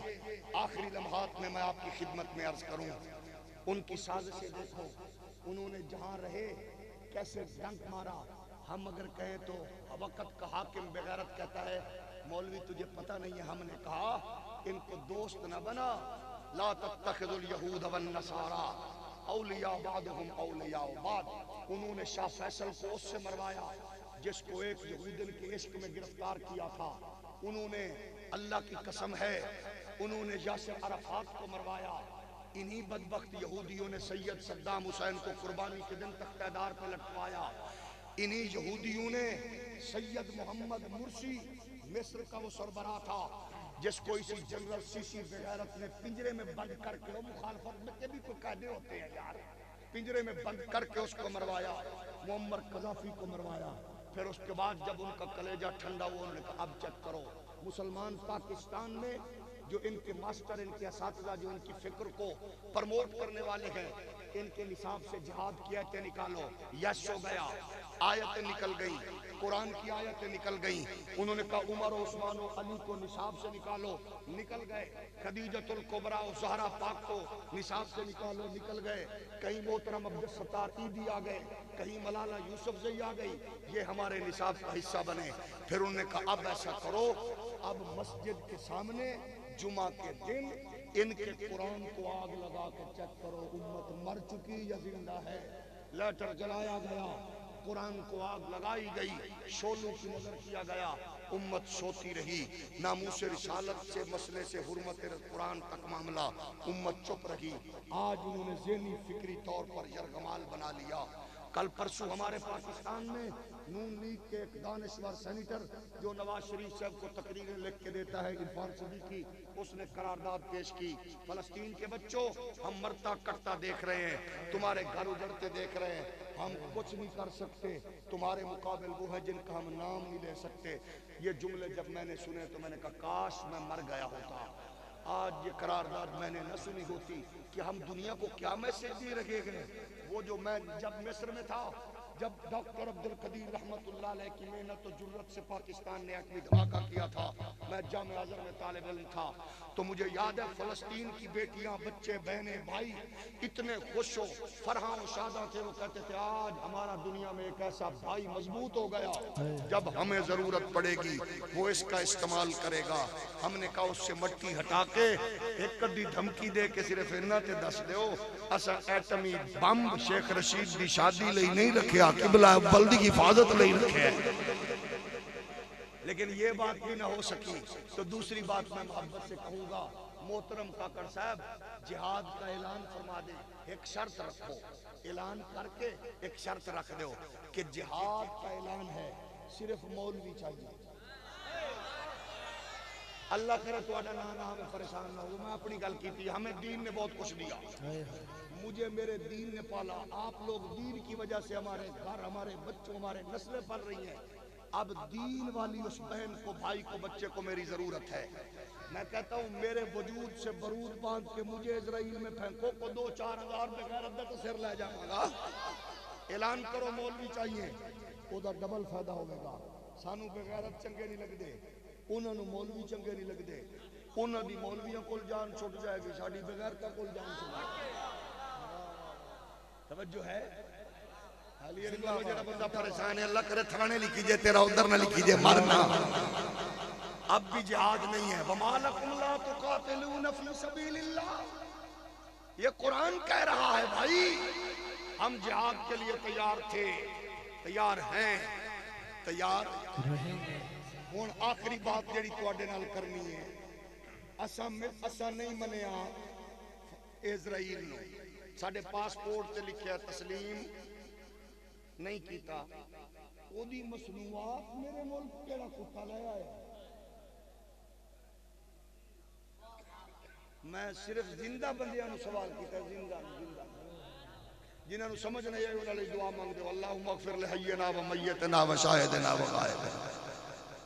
آخری لمحات میں آپ کی خدمت میں عرض کروں. ان کی سازشیں دیکھو، انہوں نے جہاں رہے کیسے ڈنک مارا. ہم اگر کہیں تو وقت کا حاکم بغیرت کہتا ہے مولوی تجھے پتہ نہیں ہے. ہم نے کہا ان کو دوست نہ بنا. لا تتخذوا اليهود والنصارى اولیاء بعضهم اولیاء بعض. انہوں نے شاہ فیصل کو اس سے مروایا جس کو ایک یہودن کے عشق میں گرفتار کیا تھا. انہوں نے اللہ کی قسم ہے انہوں نے یاسر عرفات کو مروایا. انہی بدبخت یہودیوں نے سید صدام حسین کو قربانی کے دن تختہ دار پہ لٹکوایا. انہی یہودیوں نے سید محمد مرسی مصر کا وہ سربراہ تھا جس کو اسی جنرل سیسی بغیرت نے پنجرے میں بند کر کے، وہ مخالفت میں کے بھی کوئی قاعدے ہوتے ہیں یار، پنجرے میں بند کر کے اس کو مروایا. معمر قذافی کو مروایا. پھر اس کے بعد جب ان کا کلیجہ ٹھنڈا ہوا انہوں نے کہا اب چیک کرو مسلمان پاکستان میں جو ان کے ماسٹر، ان کے اساتذہ جو ان کی فکر کو پرموٹ کرنے والے ہیں، ان کے نصاب سے جہاد کی آیتیں نکالو. یس ہو گیا، آیتیں نکل گئیں، قرآن کی آیتیں نکل گئیں. انہوں نے کہا عمر و عثمان و علی کو نصاب سے نکالو، نکل گئے. خدیجۃ الکبریٰ و زہرا پاک کو نصاب سے نکالو، نکل گئے. کہیں محترم عبدالستار عیدی آ گئے، کہیں ملالہ یوسفزئی آ گئی، یہ ہمارے نصاب کا حصہ بنے. پھر انہوں نے کہا اب ایسا کرو، اب مسجد کے سامنے جمعہ کے دن ان کے قرآن کو آگ لگا کے چیک کرو امت مر چکی یا زندہ ہے. لیٹر جلایا گیا، قرآن کو آگ لگائی گئی، شولوں کی نظر کیا گیا. امت سوتی رہی. ناموس رسالت سے مسئلے سے حرمت قرآن تک معاملہ، امت چپ رہی. آج انہوں نے ذہنی فکری طور پر یرغمال بنا لیا. کل پرسوں ہمارے پاکستان میں نون لیگ کے ایک دانشور سینیٹر جو نواز شریف صاحب کو تقریریں لکھ کے دیتا ہے، عرفان صدیقی، اس نے قرارداد پیش کی. فلسطین کے بچوں ہم مرتا کٹتا دیکھ رہے ہیں، تمہارے گھر اجڑتے دیکھ رہے ہیں، ہم کچھ نہیں کر سکتے. تمہارے مقابل وہ ہے جن کا ہم نام نہیں لے سکتے. یہ جملے جب میں نے سنے تو میں نے کہا کاش میں مر گیا ہوتا، آج یہ قرارداد میں نے نہ سنی ہوتی. کہ ہم دنیا کو کیا میسج دے رکھے گئے. وہ جو میں جب مصر میں تھا، جب ڈاکٹر عبدالقدیر رحمت اللہ علیہ کی محنت و جرت سے پاکستان نے ایٹمی دھماکہ کیا تھا، میں جامعہ ازہر میں طالب علم تھا، تو مجھے یاد ہے فلسطین کی بیٹیاں، بچے، بہنیں، بھائی اتنے خوش و فرحاں و شاداں تھے. وہ کہتے تھے آج ہمارا دنیا میں ایک ایسا بھائی مضبوط ہو گیا، جب ہمیں ضرورت پڑے گی وہ اس کا استعمال کرے گا. ہم نے کہا اس سے مٹی ہٹا کے ایک کدی دھمکی دے کے صرف انہاں تے دس دیو اسا ایٹمی بم شیخ رشید دی شادی لئی نہیں رکھیا، قبلہ بلدی کی حفاظت لئی رکھے. لیکن یہ بات بھی نہ ہو سکی. تو دوسری بات میں محبت سے کہوں گا، محترم کاکڑ صاحب جہاد کا اعلان فرما دے. ایک شرط رکھو، اعلان کر کے ایک شرط رکھ دو کہ جہاد کا اعلان ہے، صرف مولوی چاہیے. اللہ کرے تو اڈا نانا ہمیں پریشان نہ ہو. میں اپنی گل کی تھی، ہمیں دین نے بہت کچھ دیا، مجھے میرے دین نے پالا. آپ لوگ دین کی وجہ سے ہمارے گھر، ہمارے بچوں، ہمارے نسلیں پل رہی ہیں. اب دین والی اس بہن کو، بھائی کو، بچے کو میری ضرورت ہے. میں کہتا ہوں میرے وجود سے برود باندھ کے مجھے اسرائیل میں پھینکو کو 2-4 ہزار بغیرت دا تو سر لے جاؤں گا. اعلان کرو مولوی چاہیے وہ دا ڈبل فائدہ ہوگا. سانو بغیرت چنگے نہیں لگتے, انہوں نے مولوی چنگے نہیں لگتے. انہوں دی مولویوں کول جان چھٹ جائے گی, ساڈی بغیرتاں کول جان چھٹ جائے گی. توجہ ہے؟ حالی اللہ جڑا بندہ پریشان ہے اللہ کرے تھانے لکھی جائے تیرا ادھر نہ لکھی جائے مرنا. اب بھی جہاد نہیں ہے. وَمَا لَكُمْ لَا تُقَاتِلُونَ فِي سَبِيلِ اللَّهِ, یہ قرآن کہہ رہا ہے بھائی. ہم جہاد کے لیے تیار تھے, تیار ہیں, تیار ہون. آخری بات جڑی تواڈے نال کرنی ہے, اساں نہیں منیا اسرائیل نو. ساڈے پاسپورٹ تے لکھیا تسلیم نہیں کیتا. او دی مصنوعات میرے ملک کیڑا کتا لے آیا. میں صرف زندہ بندیاں نو سوال کیتا, زندہ جنہاں نو سمجھ نہیں آئی انہاں لئی دعا مانگ دے, اللہم اغفر لحینا و میتنا و شاہدنا و غائبنا.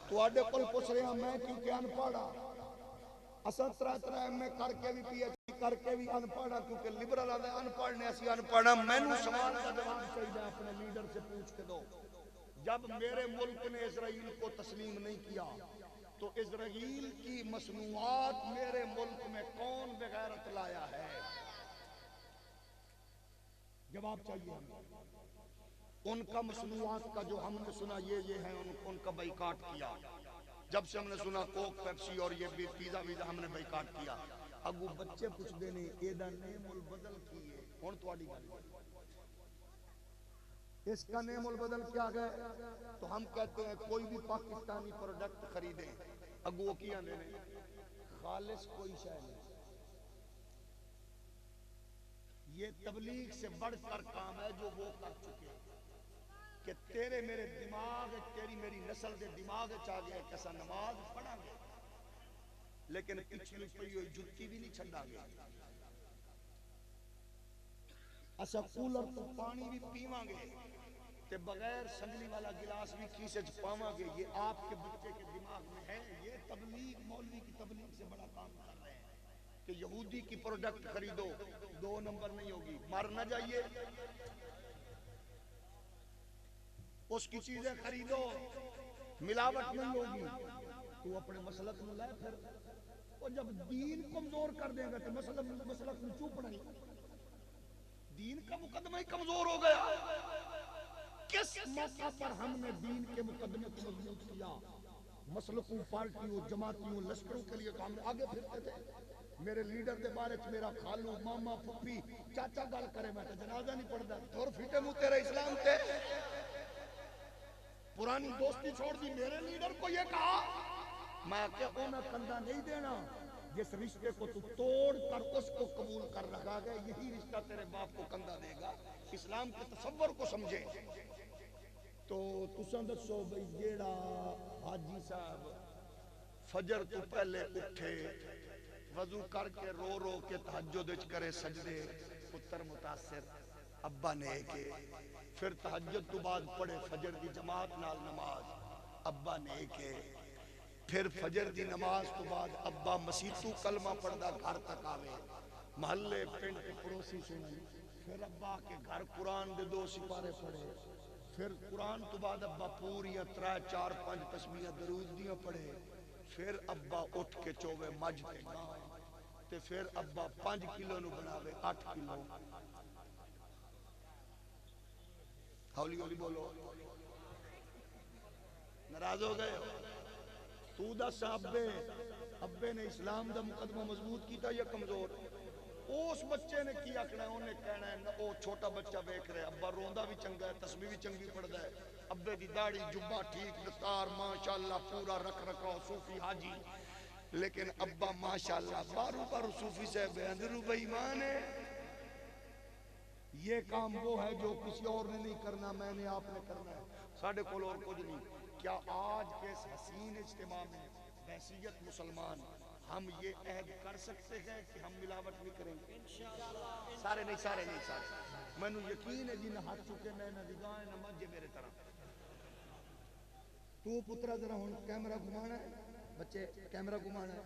تواڈے کول پوچھ رہا میں کیونکہ ان پڑھا. اساں 3 ایم اے کر کے بھی پی ایچ ڈی کر کے بھی ان پڑھا, کیونکہ لبرل آدھے ان پڑھ نے اسی ان پڑھا. مینوں سوال کا جواب چاہیے اپنے لیڈر سے پوچھ کے دو. جب میرے ملک نے اسرائیل کو تسلیم نہیں کیا تو اسرائیل کی مصنوعات میرے ملک میں کون بغیرت لایا ہے؟ جواب چاہیے ہمیں. ان کا مصنوعات کا جو ہم نے سنا یہ ہیں, ان کا بائیکاٹ کیا. جب سے ہم نے سنا کوک پیپسی اور یہ بھی پیزا ویزا ہم نے بائیکاٹ کیا. اگو بچے پوچھ دے نے ایدہ نیم البدل کیے ہون تواڈی گل, اس کا نیم البدل کیا گئے. تو ہم کہتے ہیں کوئی بھی پاکستانی پروڈکٹ خریدیں, اگو وہ کیا نے خالص کوئی شے نہیں. یہ تبلیغ سے بڑھ کر کام ہے جو وہ کر چکے کہ تیرے میرے دماغ, تیری میری نسل دے دماغ چاہ گیا کہ ایسا نماز پڑھا گے لیکن پچھلی پئی ہوئی جتی بھی نہیں چھڑا گے. ایسا کولر تو پانی بھی پیواں گے تے بغیر سنگلی والا گلاس بھی کیسے پاواں گے. یہ آپ کے بچے کے دماغ میں ہے. یہ تبلیغ مولوی کی تبلیغ سے بڑا کام کر رہے ہیں کہ یہودی کی پروڈکٹ خریدو 2 نمبر نہیں ہوگی, مر نہ جائیے. اس کی چیزیں خریدو ملاوٹ نہیں ہوگی. تو اپنے مسلک میں لائے پھر وہ جب دین کمزور کر دے گا تو مسلک میں چوپڑا ہی, دین کا مقدمہ ہی کمزور ہو گیا. کس موقع پر ہم نے دین کے مقدمے کو مضبوط کیا؟ مسلکوں, پارٹیوں, جماعتوں, لشکروں کے لیے کام آگے پھرتے تھے. میرے لیڈر دے بارے چ میرا خالو, ماما, پھپھی, چاچا گل کرے میں تو جنازہ نہیں پڑھتا. دور پھیٹے منہ تیرے اسلام تے پرانی دوستی چھوڑ دی. میرے لیڈر کو یہ کہا میں کہ انہیں کندھا نہیں دینا. جس رشتے کو تو توڑ کر اس کو قبول کر رکھا گیا, یہی رشتہ تیرے باپ کو کندھا دے گا. اسلام کے تصور کو سمجھے. تو تساں دسو بھئی جیڑا حاجی صاحب فجر تو پہلے اٹھے, وضو کر کے رو رو کے تہجد وچ کرے سجدے, پتر متاثر ابا نے کے, پھر تہجد تو بعد پڑھے فجر دی جماعت نال نماز ابا نے کے, پھر فجر دی نماز تو بعد ابا مسیتو کلمہ پڑھدا گھر تک آوے, محلے پنڈ پڑوسی سنی, پھر ابا کے گھر قرآن دے 2 سپارے پڑھے, پھر قرآن تو بعد ابا پوریاں 3, 4, 5 تسبیحاں درود دیاں پڑھے, پھر ابا اٹھ کے چوے مجھ تے گائے, تے پھر ابا 5 کلو نو بناوے 8 کلو. ہولی ہولی بولو, ناراض ہو گئے؟ تو دس ابے نے اسلام دا مقدمہ مضبوط کیتا یا کمزور؟ اس بچے نے کیا کہنا, انہیں کہنا ہے او چھوٹا بچہ بیک رہے, ابا روندا بھی چنگا ہے, تسبیح بھی چنگی پڑھدا ہے, ابے دی داڑھی جبہ ٹھیک, دستار ماشاءاللہ پورا رکھ رکھا, صوفی حاجی, لیکن ابا ماشاءاللہ بارو بارو صوفی صاحب ہے, اندرو بے ایمان ہے. یہ کام وہ ہے جو کسی اور نے نہیں کرنا, میں نے آپ نے کرنا ہے, ساڑھے کول اور کچھ نہیں. کیا آج کے اس حسین اجتماع میں بحیثیت مسلمان ہم یہ عہد کر سکتے ہیں کہ ہم ملاوٹ نہیں کریں گے؟ سارے نہیں. میں یقین ہے جن ہاتھ چکے میں نہ دگاہیں نہ مجھے میرے طرح. تو پترہ ذرا ہوں کیمرہ گھمانا ہے, بچے کیمرہ گھمانا ہے,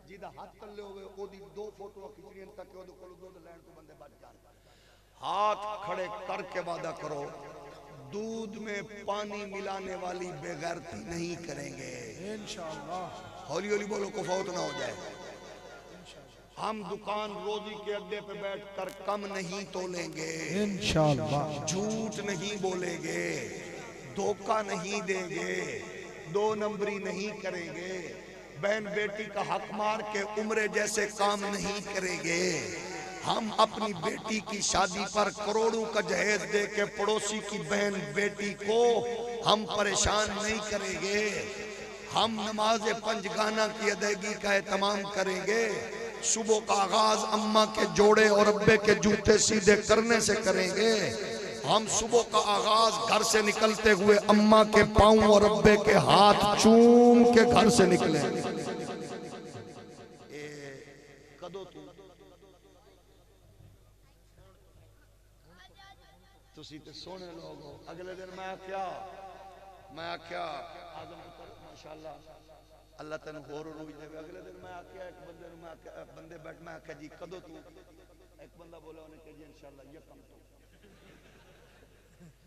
جیدہ ہاتھ تلے ہوئے او دی 2 فوٹو کھچڑی تک او دے کولو دودھ لین تو بندے بچ جان. ہاتھ کھڑے کر کے وعدہ کرو دودھ میں پانی ملانے والی بے غیرتی نہیں کریں گے انشاءاللہ. ہولی ہولی بولو کو فوت نہ ہو جائے. ہم دکان روزی کے اڈے پہ بیٹھ کر کم نہیں تولیں گے انشاءاللہ. جھوٹ نہیں بولیں گے دھوکہ نہیں دیں گے 2 نمبری نہیں کریں گے بہن بیٹی کا حق مار کے عمرے جیسے کام نہیں کریں گے. ہم اپنی بیٹی کی شادی پر کروڑوں کا جہیز دے کے پڑوسی کی بہن بیٹی کو ہم پریشان نہیں کریں گے. ہم نماز 5 گانا کی ادائیگی کا اہتمام کریں گے. صبح کا آغاز اماں کے جوڑے اور ابے کے جوتے سیدھے کرنے سے کریں گے. ہم صبح کا آغاز گھر سے نکلتے ہوئے اماں کے پاؤں اور ابے کے ہاتھ چوم کے گھر سے نکلیں. کدو تسی تے سونے لوگو اگلے دن میں کیا آدم پتر ماشاءاللہ اللہ تنو غور و روی دے. اگلے دن میں آکیا ایک بندے نو میں بندے بیٹھ میں آکیا جی کدو تو ایک بندہ بولا انہیں کہ جی انشاءاللہ یکم تو.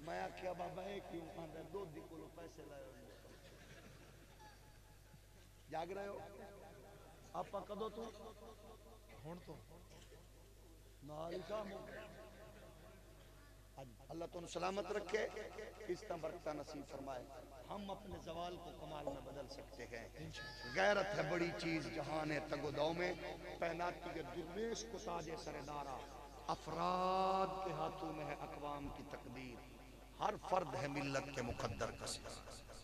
میں آکیا بابا ایک کیوں آندہ 2 دی کولو پیسے لائے ہوئے جاگ رہے ہو آپا کدو تو ہون تو ناری صاحب اللہ تو سلامت رکھے اس برکتہ نصیب فرمائے. ہم اپنے زوال کو کمال میں بدل سکتے ہیں. غیرت ہے بڑی چیز جہان تگ و دو میں پہناتی ہے درویش کو تاج سردارا. افراد کے ہاتھوں میں ہے اقوام کی تقدیر. ہر فرد ہے ملت کے مقدر کا سیاست.